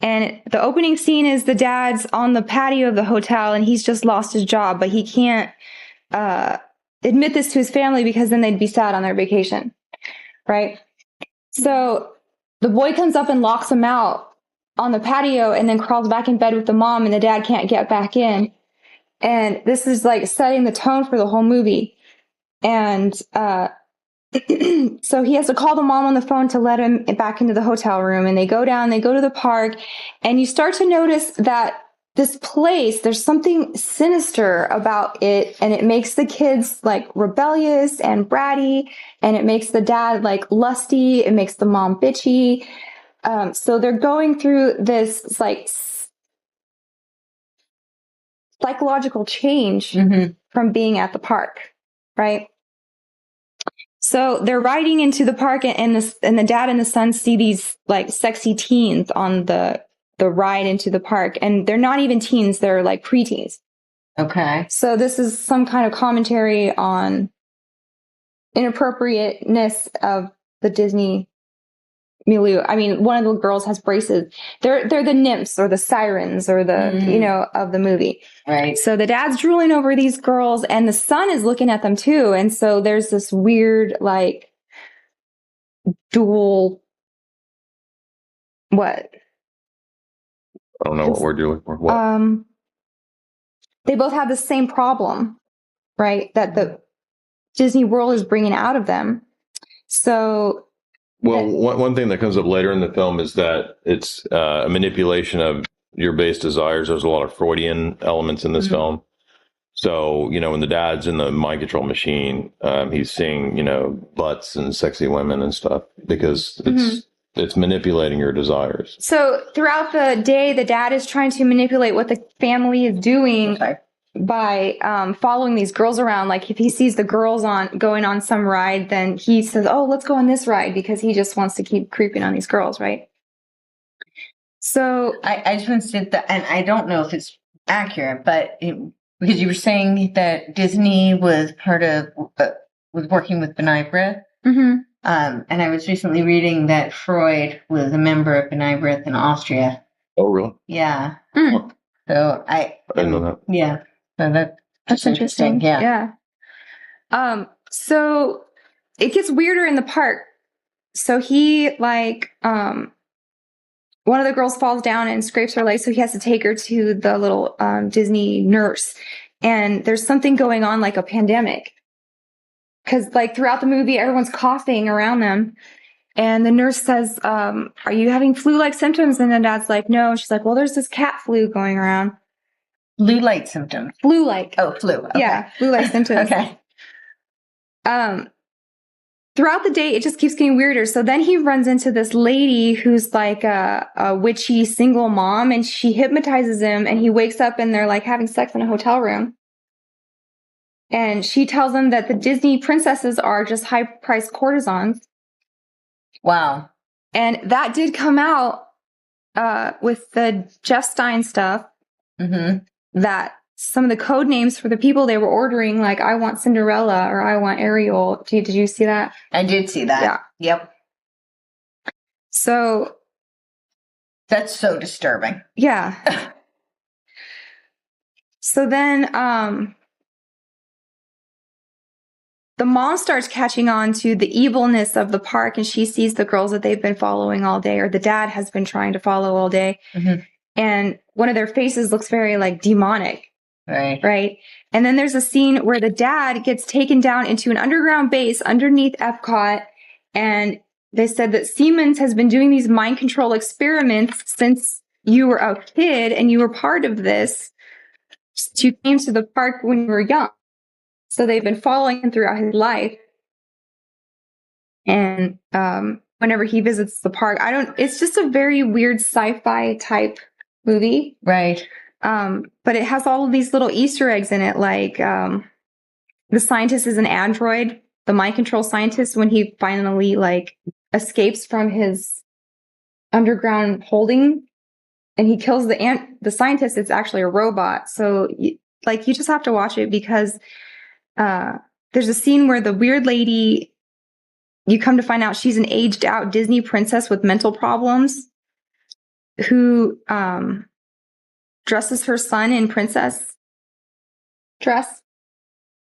And the opening scene is the dad's on the patio of the hotel, and he's just lost his job, but he can't admit this to his family because then they'd be sad on their vacation. Right? So the boy comes up and locks him out on the patio and then crawls back in bed with the mom, and the dad can't get back in. And this is like setting the tone for the whole movie. And so he has to call the mom on the phone to let him back into the hotel room. And they go down, they go to the park, and you start to notice that this place, there's something sinister about it. And it makes the kids like rebellious and bratty. And it makes the dad like lusty. It makes the mom bitchy. So they're going through this like psychological change from being at the park, right? So they're riding into the park, and the dad and the son see these like sexy teens on the ride into the park, and they're not even teens; they're like preteens. Okay. So this is some kind of commentary on inappropriateness of the Disney milieu. I mean, one of the girls has braces. They're the nymphs or the sirens or the, of the movie. Right. So the dad's drooling over these girls, and the son is looking at them too. And so there's this weird, like, dual, what? I don't know what word you're looking for. What? They both have the same problem, right? That the Disney World is bringing out of them. So, well, one thing that comes up later in the film is that it's a manipulation of your base desires. There's a lot of Freudian elements in this film. So, when the dad's in the mind control machine, he's seeing, butts and sexy women and stuff because it's manipulating your desires. So throughout the day, the dad is trying to manipulate what the family is doing by following these girls around. Like if he sees the girls going on some ride, then he says, "Oh, let's go on this ride," because he just wants to keep creeping on these girls, right? So I just want to say that, and I don't know if it's accurate, but because you were saying that Disney was part of, was working with B'nai B'rith. Mm-hmm. And I was recently reading that Freud was a member of B'nai B'rith in Austria. Oh, really? Yeah. Mm. So I didn't know that. Yeah. So That's interesting. Yeah. So it gets weirder in the park. So he one of the girls falls down and scrapes her leg, so he has to take her to the little Disney nurse. And there's something going on, like a pandemic. Because throughout the movie, everyone's coughing around them. And the nurse says, are you having flu-like symptoms? And then dad's like, no. She's like, well, there's this cat flu going around. Flu-like symptoms. Flu-like. Oh, flu. Okay. Yeah, flu-like symptoms. Okay. Throughout the day, it just keeps getting weirder. So then he runs into this lady who's like a witchy single mom, and she hypnotizes him, and he wakes up and they're like having sex in a hotel room. And she tells him that the Disney princesses are just high-priced courtesans. Wow. And that did come out with the Jeff Stein stuff. Mm-hmm. That some of the code names for the people they were ordering, like I want Cinderella or I want Ariel. Did you see that? I did see that. Yeah. Yep. So that's so disturbing. Yeah. So then the mom starts catching on to the evilness of the park, and she sees the girls that they've been following all day, or the dad has been trying to follow all day. Mm-hmm. And one of their faces looks very demonic. Right. And then there's a scene where the dad gets taken down into an underground base underneath Epcot. And they said that Siemens has been doing these mind control experiments since you were a kid and you were part of this. You came to the park when you were young. So they've been following him throughout his life. And whenever he visits the park, it's just a very weird sci-fi type movie. Right. But it has all of these little Easter eggs in it, like the scientist is an android, the mind control scientist, when he finally escapes from his underground holding and he kills the scientist. It's actually a robot. So you just have to watch it, because there's a scene where the weird lady, you come to find out she's an aged out Disney princess with mental problems who dresses her son in princess dress.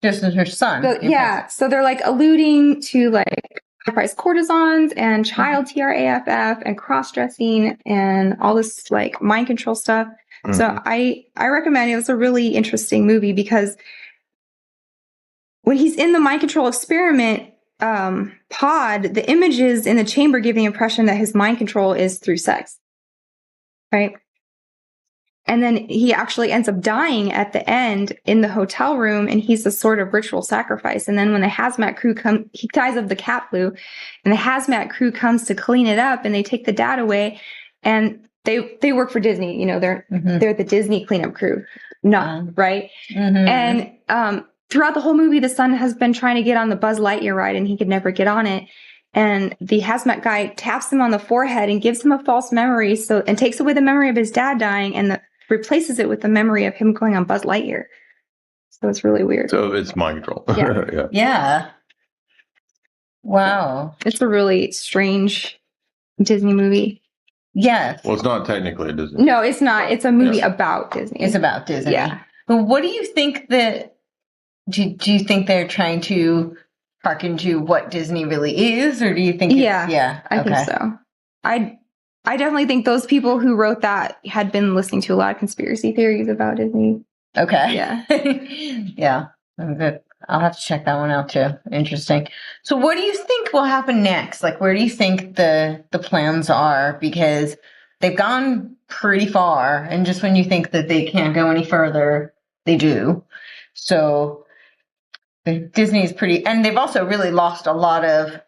Just as her son. So, yeah. So they're alluding to high-priced courtesans and child TRAFF and cross-dressing and all this mind control stuff. Mm-hmm. So I recommend it. It was a really interesting movie, because when he's in the mind control experiment pod, the images in the chamber give the impression that his mind control is through sex. Right? And then he actually ends up dying at the end in the hotel room, and he's a sort of ritual sacrifice. And then when the hazmat crew he dies of the cat flu, and the hazmat crew comes to clean it up, and they take the dad away, and they work for Disney. They're the Disney cleanup crew, right? Mm-hmm. And throughout the whole movie, the son has been trying to get on the Buzz Lightyear ride, and he could never get on it. And the hazmat guy taps him on the forehead and gives him a false memory, and takes away the memory of his dad dying, and replaces it with the memory of him going on Buzz Lightyear. So it's really weird. So it's mind control. Yeah. Yeah. Wow. It's a really strange Disney movie. Yes. Well, it's not technically a Disney. No, it's not. It's a movie about Disney. It's about Disney. Yeah. But what do you think do you think they're trying to harken to what Disney really is, or do you think I think so. I definitely think those people who wrote that had been listening to a lot of conspiracy theories about Disney. Okay. Yeah. Yeah. Good. I'll have to check that one out too. Interesting. So what do you think will happen next? Where do you think the plans are? Because they've gone pretty far, and just when you think that they can't go any further, they do. So Disney is and they've also really lost a lot of,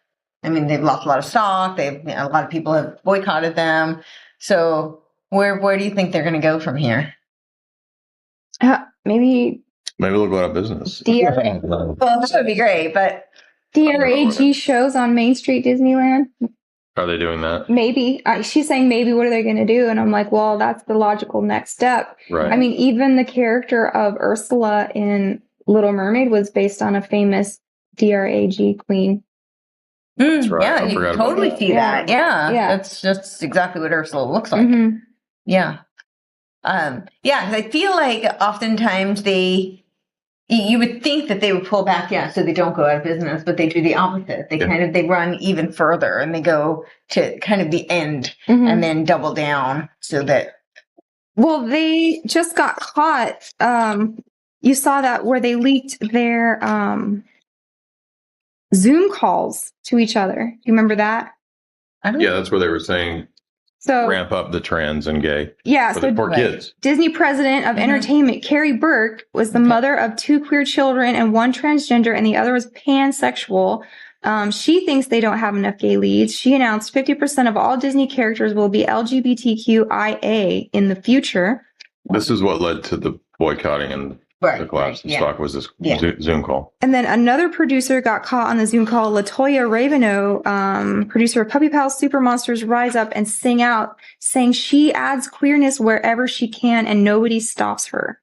they've lost a lot of stock. A lot of people have boycotted them. So where do you think they're going to go from here? Maybe they'll go out of business. Well, that would be great, but DRAG shows on Main Street Disneyland. Are they doing that? Maybe. She's saying maybe, what are they going to do? And I'm like, well, that's the logical next step. Right. I mean, even the character of Ursula in Little Mermaid was based on a famous DRAG queen. That's right. Yeah, I you forgot can about totally that. see that. Yeah. Yeah. That's just exactly what Ursula looks like. Mhm. Yeah. Yeah, 'cause I feel like oftentimes you would think that they would pull back, yeah, so they don't go out of business, but they do the opposite. They they run even further and they go to kind of the end Mhm. and then double down so that. Well, they just got caught. You saw that where they leaked their Zoom calls to each other. Do you remember that? Yeah, that's where they were saying So ramp up the trans and gay. yeah, For so the poor Right. kids. Disney president of entertainment, Carrie Burke, was the mother of 2 queer children and 1 transgender, and the other was pansexual. She thinks they don't have enough gay leads. She announced 50% of all Disney characters will be LGBTQIA in the future. This is what led to the boycotting and the collapse in stock was this Zoom call. And then another producer got caught on the Zoom call, LaToya Raveno, producer of Puppy Pals, Super Monsters, Rise Up and Sing Out, saying she adds queerness wherever she can and nobody stops her.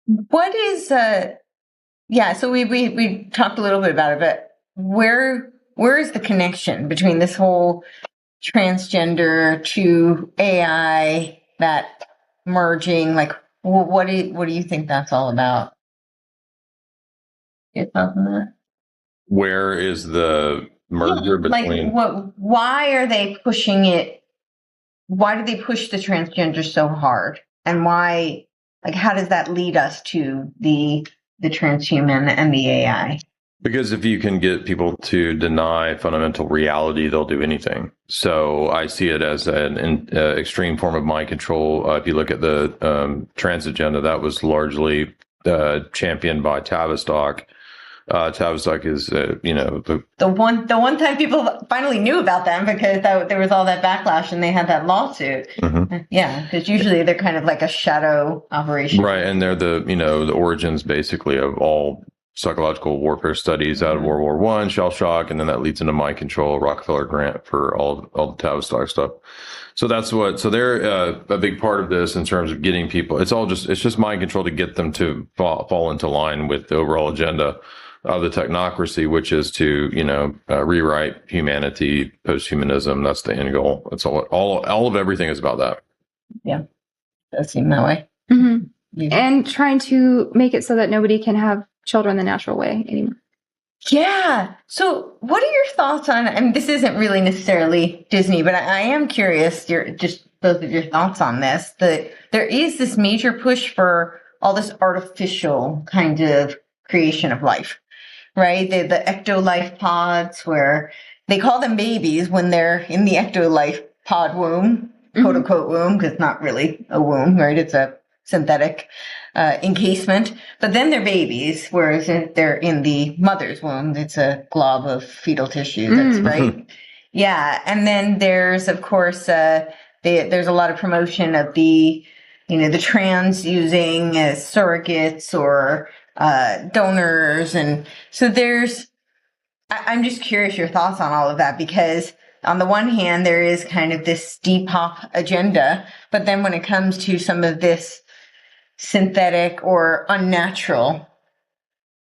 What is so we talked a little bit about it, but where is the connection between this whole transgender to AI, that merging? Like, what do you think that's all about? Your thoughts on that? Where is the merger between? Why are they pushing it? Why do they push the transgender so hard? And why, how does that lead us to the transhuman and the AI? Because if you can get people to deny fundamental reality, they'll do anything. So I see it as an extreme form of mind control. If you look at the trans agenda, that was largely championed by Tavistock. Tavistock is, the one time people finally knew about them because there was all that backlash and they had that lawsuit. Mm-hmm. Yeah, because usually they're kind of like a shadow operation, right? And they're the origins basically of all psychological warfare studies out of World War I, shell shock, and then that leads into mind control, Rockefeller grant for all the Tavistock stuff. So they're a big part of this in terms of getting people. It's just mind control to get them to fall into line with the overall agenda of the technocracy, which is to rewrite humanity, posthumanism. That's the end goal. That's all of everything is about that. Yeah, it does seem that way. Mm-hmm. Yeah. And trying to make it so that nobody can have children the natural way anymore. Yeah. So what are your thoughts on, and this isn't really necessarily Disney, but I am curious, both of your thoughts on this, that there is this major push for all this artificial kind of creation of life, right? The ecto-life pods, where they call them babies when they're in the ecto-life pod womb, quote unquote womb, because it's not really a womb, right? It's a synthetic encasement, but then they're babies, whereas if they're in the mother's womb, it's a glob of fetal tissue. That's right. Yeah. And then there's, of course, there's a lot of promotion of the trans using as surrogates or donors. And so I'm just curious your thoughts on all of that, because on the one hand, there is kind of this depop agenda, but then when it comes to some of this synthetic or unnatural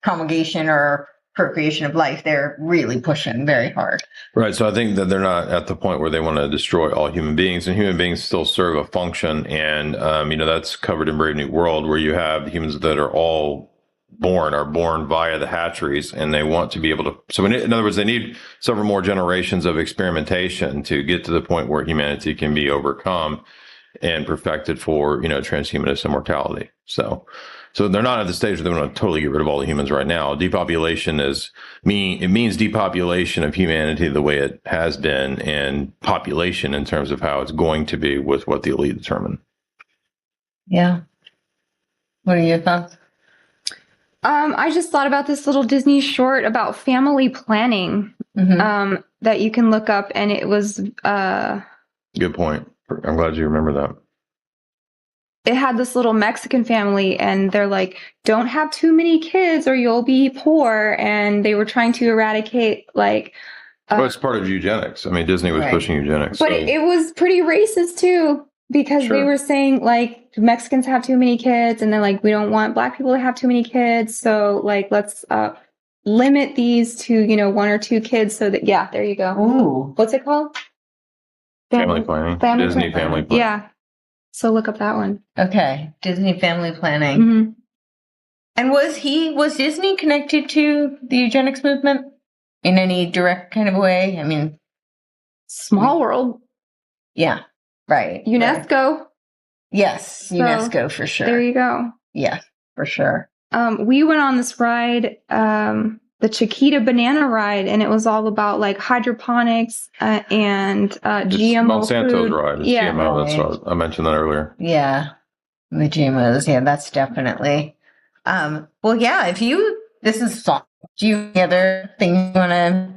promulgation or procreation of life, they're really pushing very hard. Right. So I think that they're not at the point where they want to destroy all human beings, and human beings still serve a function. And, that's covered in Brave New World, where you have humans that are born via the hatcheries, and they want to be able to. So in other words, they need several more generations of experimentation to get to the point where humanity can be overcome and perfected for, transhumanist immortality. So they're not at the stage where they want to totally get rid of all the humans right now. Depopulation means depopulation of humanity the way it has been, and population in terms of how it's going to be with what the elite determine. Yeah. What are your thoughts? I just thought about this little Disney short about family planning that you can look up, and it was good point. I'm glad you remember that. it had this little Mexican family, and they're like, don't have too many kids or you'll be poor. And they were trying to eradicate like. Well, it's part of eugenics. I mean, Disney was pushing eugenics. But it was pretty racist too, because they were saying like Mexicans have too many kids, and then like we don't want Black people to have too many kids. So like let's limit these to 1 or 2 kids, so that there you go. Ooh. What's it called? Family planning. Disney family planning. Yeah. So look up that one. Okay, Disney family planning. Mm-hmm. And was Disney connected to the eugenics movement in any direct kind of way? I mean, Small world. Yeah, right. UNESCO. Right. Yes, So, UNESCO for sure. There you go. Yeah, for sure. We went on this ride, the Chiquita banana ride, and it was all about like hydroponics and GMO Monsanto's food. ride. It's GMO. That's what I mentioned that earlier. Yeah, the GMOs. Yeah, that's definitely. Well, yeah. This is soft. Do you have any other things you want to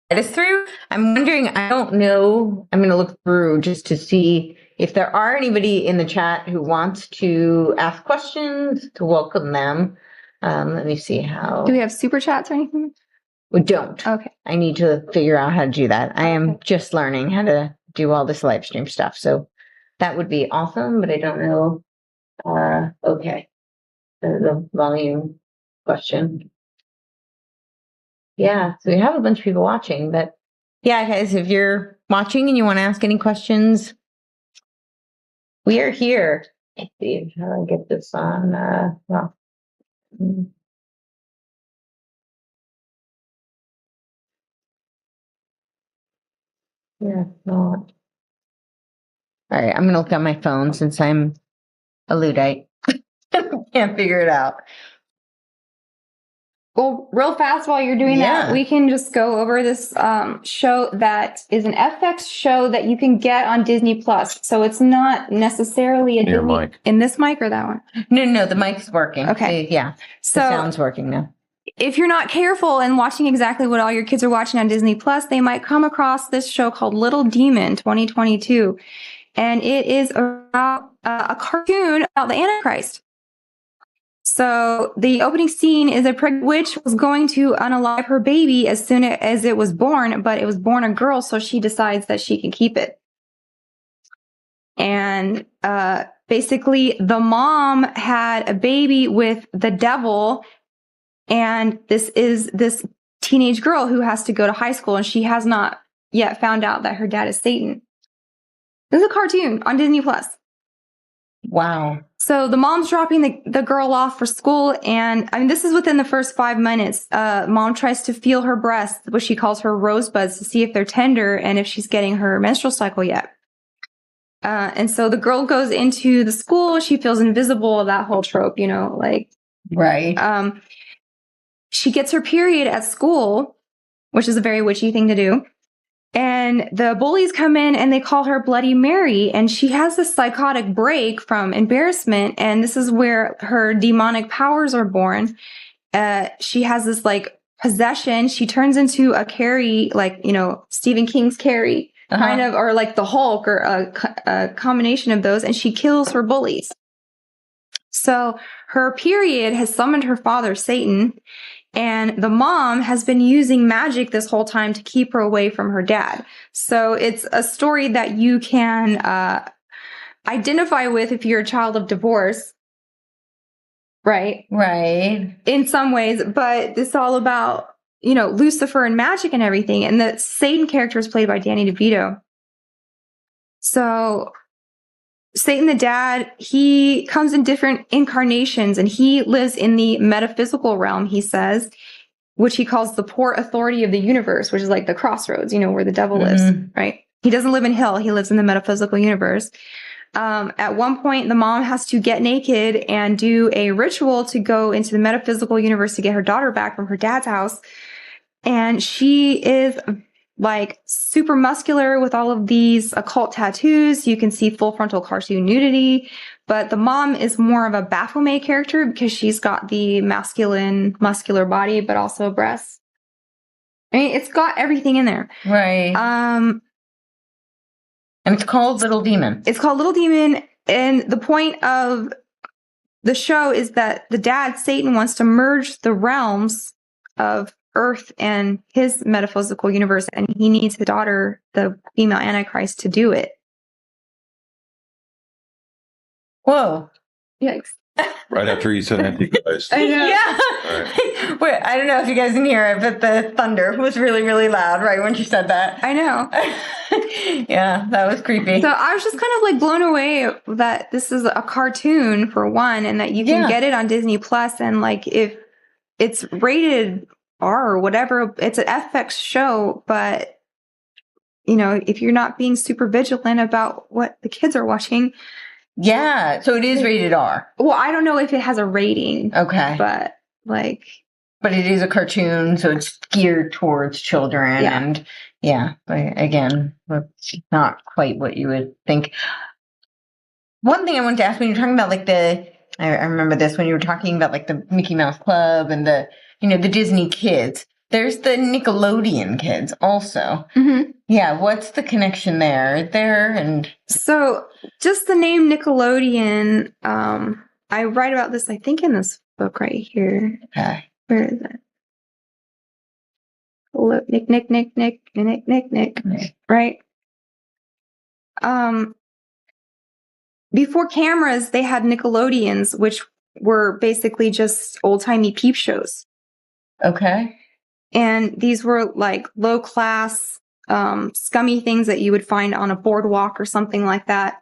guide us through? I'm wondering. I don't know. I'm going to look through just to see if there are anybody in the chat who wants to ask questions. To welcome them. Let me see how. Do we have super chats or anything? We don't. Okay. I need to figure out how to do that. I am just learning how to do all this live stream stuff. So that would be awesome, but I don't know. Okay. The volume question. Yeah. So we have a bunch of people watching, but yeah, guys, if you're watching and you want to ask any questions, we are here. Let's see how do I get this on. Yeah, not. All right, I'm going to look on my phone since I'm a Luddite. Can't figure it out. Well, real fast while you're doing that, we can just go over this show that is an FX show that you can get on Disney Plus. So it's not necessarily a Disney mic. In this mic or that one? No, the mic's working. Okay. Yeah. So the sound's working now. If you're not careful and watching exactly what all your kids are watching on Disney Plus, they might come across this show called Little Demon 2022. And it is about a cartoon about the Antichrist. So the opening scene is a pregnant witch was going to unalive her baby as soon as it was born, but it was born a girl, so she decides that she can keep it. And basically, the mom had a baby with the devil, and this is this teenage girl who has to go to high school, and she has not yet found out that her dad is Satan. This is a cartoon on Disney Plus. Wow. So the mom's dropping the girl off for school, and I mean, this is within the first 5 minutes. Mom tries to feel her breasts, what she calls her rosebuds, to see if they're tender and if she's getting her menstrual cycle yet. And so the girl goes into the school. She feels invisible, that whole trope, like. Right. She gets her period at school, which is a very witchy thing to do. And the bullies come in and they call her Bloody Mary. And she has this psychotic break from embarrassment. And this is where her demonic powers are born. She has this like possession. She turns into a Carrie, like, Stephen King's Carrie, kind of, or like the Hulk, or a combination of those. And she kills her bullies. So her period has summoned her father, Satan. And the mom has been using magic this whole time to keep her away from her dad. So it's a story that you can identify with if you're a child of divorce. Right? Right. In some ways. But it's all about, Lucifer and magic and everything. And the Satan character is played by Danny DeVito. So Satan the dad, he comes in different incarnations, and he lives in the metaphysical realm, he says, which he calls the port authority of the universe, which is like the crossroads, where the devil lives, right? He doesn't live in hell. He lives in the metaphysical universe. At one point, the mom has to get naked and do a ritual to go into the metaphysical universe to get her daughter back from her dad's house. And she is like super muscular with all of these occult tattoos. You can see full frontal cartoon nudity, but the mom is more of a Baphomet character because she's got the masculine, muscular body, but also breasts. I mean, it's got everything in there. Right. And it's called Little Demon. It's called Little Demon. And the point of the show is that the dad, Satan, wants to merge the realms of Earth and his metaphysical universe, and he needs his daughter, the female Antichrist, to do it. Whoa. Yikes. Right after you said Antichrist. I know. Yeah. Wait, I don't know if you guys can hear it, but the thunder was really, really loud right when she said that. I know. Yeah, that was creepy. So I was just kind of like blown away that this is a cartoon for one, and that you can get it on Disney Plus, and like if it's rated R or whatever, it's an FX show, but you know, if you're not being super vigilant about what the kids are watching. Yeah, so it is rated R. Well, I don't know if it has a rating. Okay. But like. But it is a cartoon, so it's geared towards children. Yeah. And but again, it's not quite what you would think. One thing I wanted to ask when you're talking about like I remember this when you were talking about like the Mickey Mouse Club and the Disney kids. There's the Nickelodeon kids also. Mm-hmm. Yeah, what's the connection there? So just the name Nickelodeon, I write about this, I think, in this book right here. Okay. Where is it? Nick, right? Before cameras, they had Nickelodeons, which were basically just old-timey peep shows. Okay. And these were like low-class, scummy things that you would find on a boardwalk or something like that,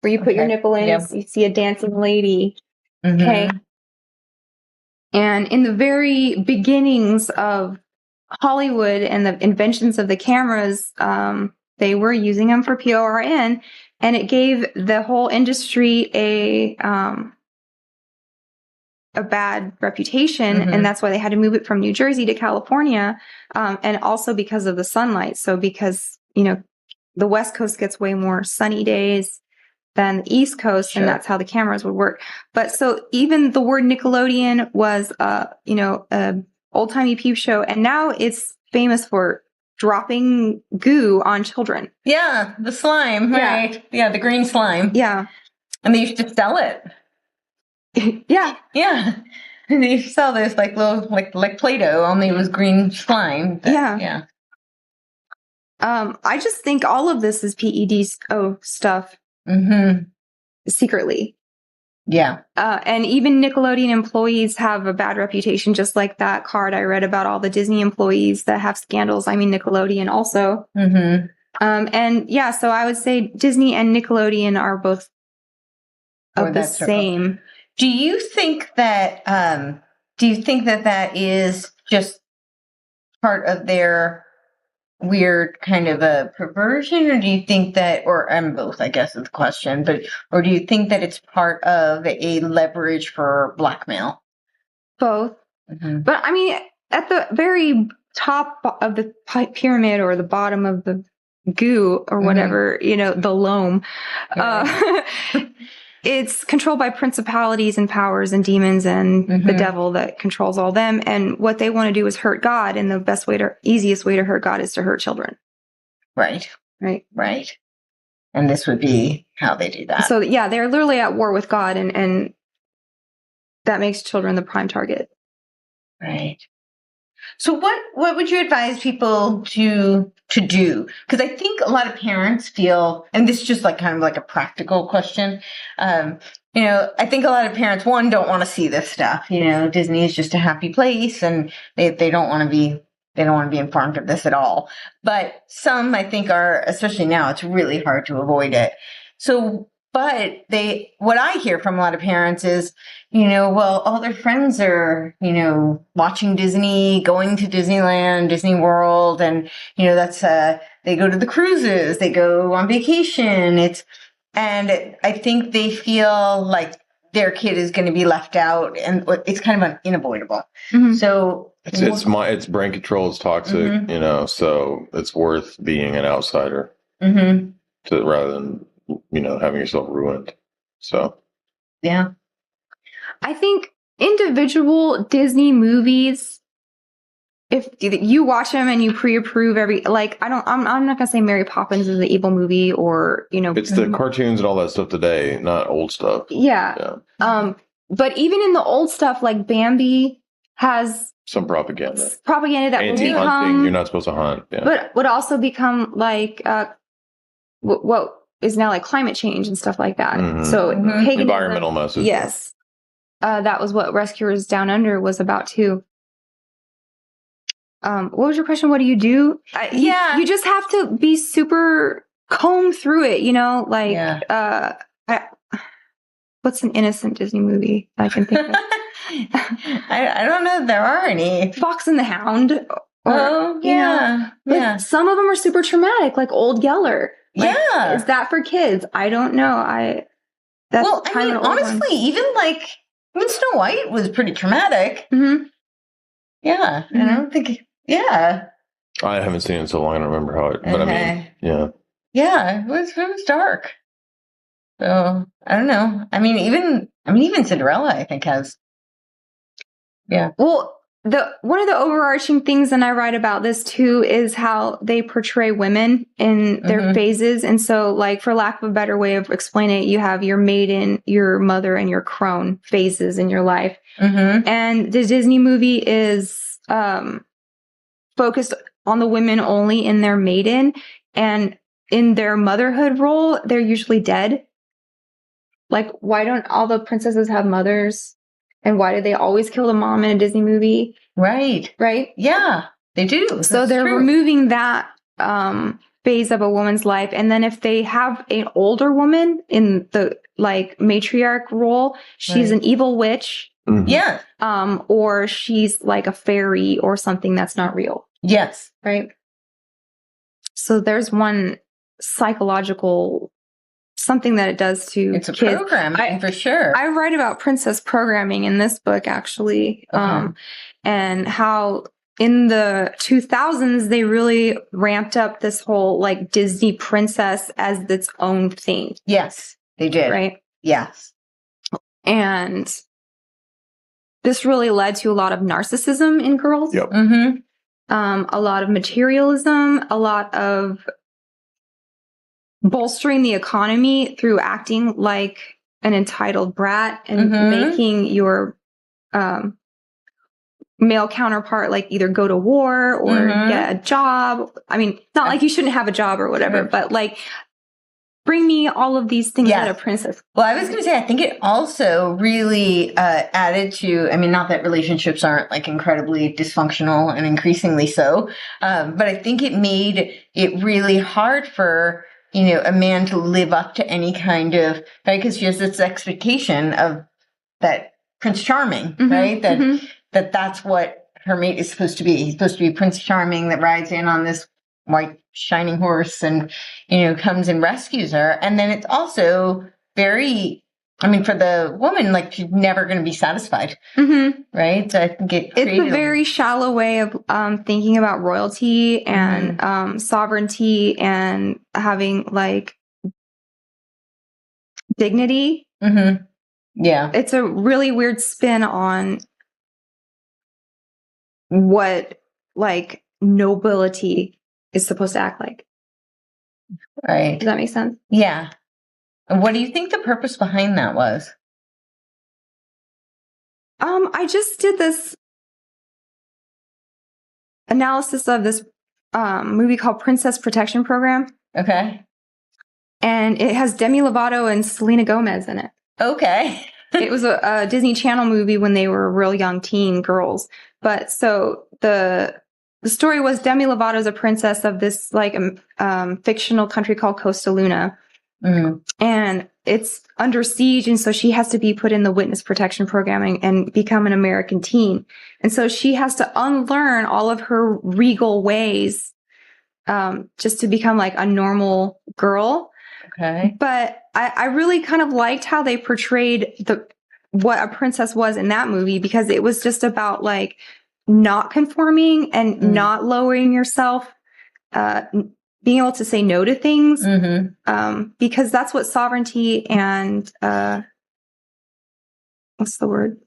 where you put your nipple in, you see a dancing lady. Mm-hmm. Okay. And in the very beginnings of Hollywood and the inventions of the cameras, they were using them for PORN, and it gave the whole industry a bad reputation, and that's why they had to move it from New Jersey to California, and also because of the sunlight. So because, the West Coast gets way more sunny days than the East Coast, and that's how the cameras would work. But so even the word Nickelodeon was, a old-timey peep show, and now it's famous for dropping goo on children. Yeah, the slime, right? Yeah, the green slime. Yeah. And they used to sell it. Yeah. Yeah. And they used to sell this like little, like Play-Doh, only it was green slime. Yeah. I just think all of this is PEDO stuff. Mm-hmm. Secretly. Yeah. And even Nickelodeon employees have a bad reputation, just like that card I read about all the Disney employees that have scandals. I mean, Nickelodeon also. Mm-hmm. And yeah, so I would say Disney and Nickelodeon are both of the same. Do you think that that is just part of their weird kind of a perversion, or do you think that, or both, I guess is the question, or do you think that it's part of a leverage for blackmail? Both. Mm-hmm. But I mean, at the very top of the pyramid or the bottom of the goo or whatever, the loam, it's controlled by principalities and powers and demons and the devil that controls all them. And what they want to do is hurt God. And the easiest way to hurt God is to hurt children. Right. Right. Right. And this would be how they do that. So yeah, they're literally at war with God, and that makes children the prime target. Right. So what would you advise people to do? Because I think a lot of parents feel, and this is just like kind of like a practical question. I think a lot of parents, one, don't want to see this stuff. Disney is just a happy place, and they don't want to be informed of this at all. But some, I think, are, especially now, it's really hard to avoid it. So, but what I hear from a lot of parents is, all their friends are, watching Disney, going to Disneyland, Disney World, and, that's, they go to the cruises, they go on vacation. And I think they feel like their kid is going to be left out, and it's kind of unavoidable. Mm-hmm. So it's brain control is toxic, so it's worth being an outsider rather than, having yourself ruined. So, yeah. I think individual Disney movies if you watch them and you pre-approve every, like, I'm not gonna say Mary Poppins is an evil movie, or, you know, It's the cartoons and all that stuff today, not old stuff. yeah. But even in the old stuff, like Bambi has Some propaganda. Propaganda that will Anti-hunting, become, you're not supposed to hunt. Yeah. but would also become like what is now like climate change and stuff like that. Mhm. So paganism, Environmental message. yes, that was what Rescuers Down Under was about too. What was your question? What do you do? You just have to be super comb through it, you know, like what's an innocent Disney movie I can think of? I don't know if there are any. Fox and the Hound. Or, yeah. But some of them are super traumatic, like Old Yeller. Like, Yeah. is that for kids? I don't know. That's Well, I mean, honestly, even Snow White was pretty traumatic. Mm-hmm. Yeah. Mm-hmm. I don't think, yeah. I haven't seen it in so long, I don't remember how it, but I mean, yeah. Yeah, it was dark. So, I don't know. I mean, even Cinderella, I think, has, yeah. Well, one of the overarching things, and I write about this too, is how they portray women in their phases. And so, like, for lack of a better way of explaining it, you have your maiden, your mother, and your crone phases in your life. Mm-hmm. And the Disney movie is focused on the women only in their maiden, and in their motherhood role, they're usually dead. Like, why don't all the princesses have mothers? And why do they always kill the mom in a Disney movie? Right. Right? Yeah, they do. So they're removing that phase of a woman's life. And then if they have an older woman in the, like, matriarch role, she's an evil witch. Mm-hmm. Yeah. Or she's like a fairy or something that's not real. Yes. Right? So there's one psychological something that it does to it's a kids. program, for sure. I write about princess programming in this book, actually, and how in the 2000s they really ramped up this whole, like, Disney princess as its own thing. Yes, they did. Right? Yes. And this really led to a lot of narcissism in girls. Yep. Mm-hmm. A lot of materialism, a lot of bolstering the economy through acting like an entitled brat and making your male counterpart, like, either go to war or get a job. I mean, it's not like you shouldn't have a job or whatever, but, like, bring me all of these things that a princess. Well, I was going to say, I think it also really added to, I mean, not that relationships aren't, like, incredibly dysfunctional and increasingly so, but I think it made it really hard for, you know, a man to live up to any kind of, right? Because she has this expectation of that Prince Charming, right? That's what her mate is supposed to be. He's supposed to be Prince Charming that rides in on this white shining horse and, you know, comes and rescues her. And then it's also very, I mean, for the woman, like, she's never going to be satisfied, right? So I think it's a very shallow way of thinking about royalty and sovereignty and having, like, dignity. Yeah. It's a really weird spin on what, like, nobility is supposed to act like. Right. Does that make sense? Yeah. And what do you think the purpose behind that was? I just did this analysis of this movie called Princess Protection Program. Okay. And it has Demi Lovato and Selena Gomez in it. Okay. It was a Disney Channel movie when they were real young teen girls. But so the story was Demi Lovato's a princess of this, like, fictional country called Costa Luna. And it's under siege. And so she has to be put in the witness protection program and become an American teen. And so she has to unlearn all of her regal ways just to become, like, a normal girl. Okay. But I really kind of liked how they portrayed what a princess was in that movie, because it was just about, like, not conforming and not lowering yourself, being able to say no to things, because that's what sovereignty and what's the word?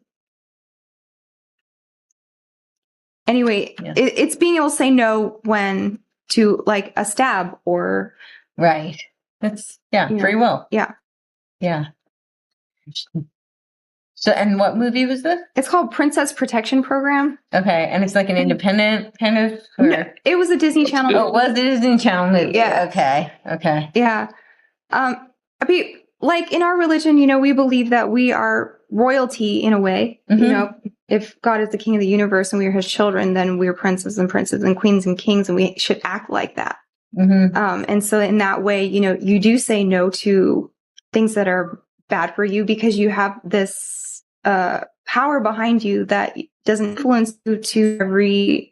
anyway, Yeah. it's being able to say no when to like a stab or Right. That's free will. Yeah. Yeah. So, and what movie was this? It's called Princess Protection Program. Okay, and it's like an independent kind of. Or... No, it was a Disney Channel. Oh, it was the Disney Channel movie. Yeah. Okay. Yeah. I mean, like in our religion, we believe that we are royalty in a way. Mm-hmm. If God is the king of the universe and we are his children, then we're princes and queens and kings, and we should act like that. Mm-hmm. And so in that way, you do say no to things that are bad for you because you have this power behind you that doesn't influence you to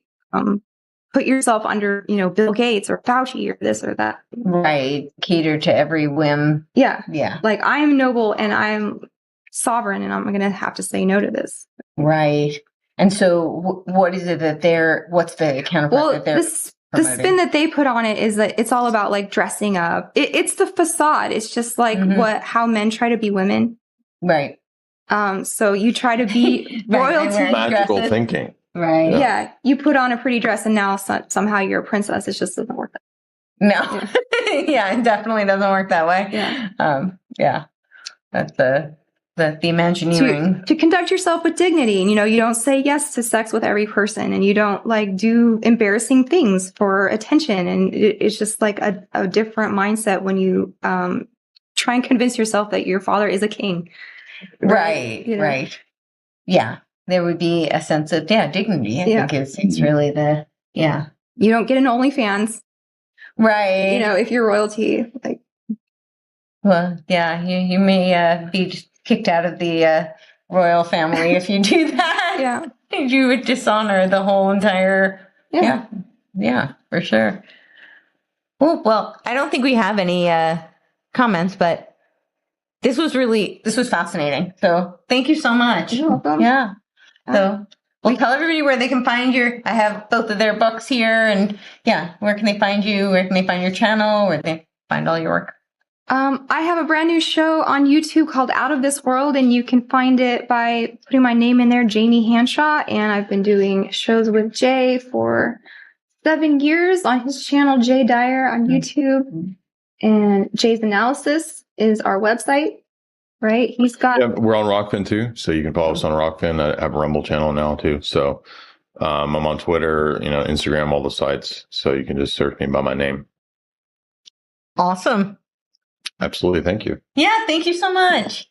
put yourself under, Bill Gates or Fauci or this or that. Right. Cater to every whim. Yeah. Yeah. Like I am noble and I'm sovereign and I'm going to have to say no to this. Right. And so what is it that what's the counterpart that they're the spin that they put on it is that it's all about like dressing up. It's the facade. It's just like how men try to be women. Right. So you try to be royalty. Magical thinking. Right. Yeah. You put on a pretty dress and now somehow you're a princess. It just doesn't work. No. Yeah, it definitely doesn't work that way. Yeah. Yeah. That's the Imagineering. To conduct yourself with dignity. And, you don't say yes to sex with every person and you don't like do embarrassing things for attention. And it's just like a different mindset when you try and convince yourself that your father is a king. Right. Right. Yeah. There would be a sense of, dignity. I think it's really You don't get an OnlyFans. Right. If you're royalty, like. Well, yeah, you may be kicked out of the royal family if you do that. Yeah. You would dishonor the whole entire. Yeah, for sure. Well, I don't think we have any comments, but this was fascinating. So thank you so much. You're welcome. Yeah. So we'll tell everybody where they can find I have both of their books here, and where can they find you? Where can they find your channel? Where can they find all your work? I have a brand new show on YouTube called Out of This World, and you can find it by putting my name in there, Jamie Hanshaw. And I've been doing shows with Jay for 7 years on his channel, Jay Dyer on YouTube. Mm-hmm. And Jay's Analysis is our website, right? He's got... Yeah, we're on Rockfin too, so you can follow us on Rockfin. I have a Rumble channel now too. So I'm on Twitter, Instagram, all the sites. So you can just search me by my name. Awesome. Absolutely. Thank you. Yeah, thank you so much.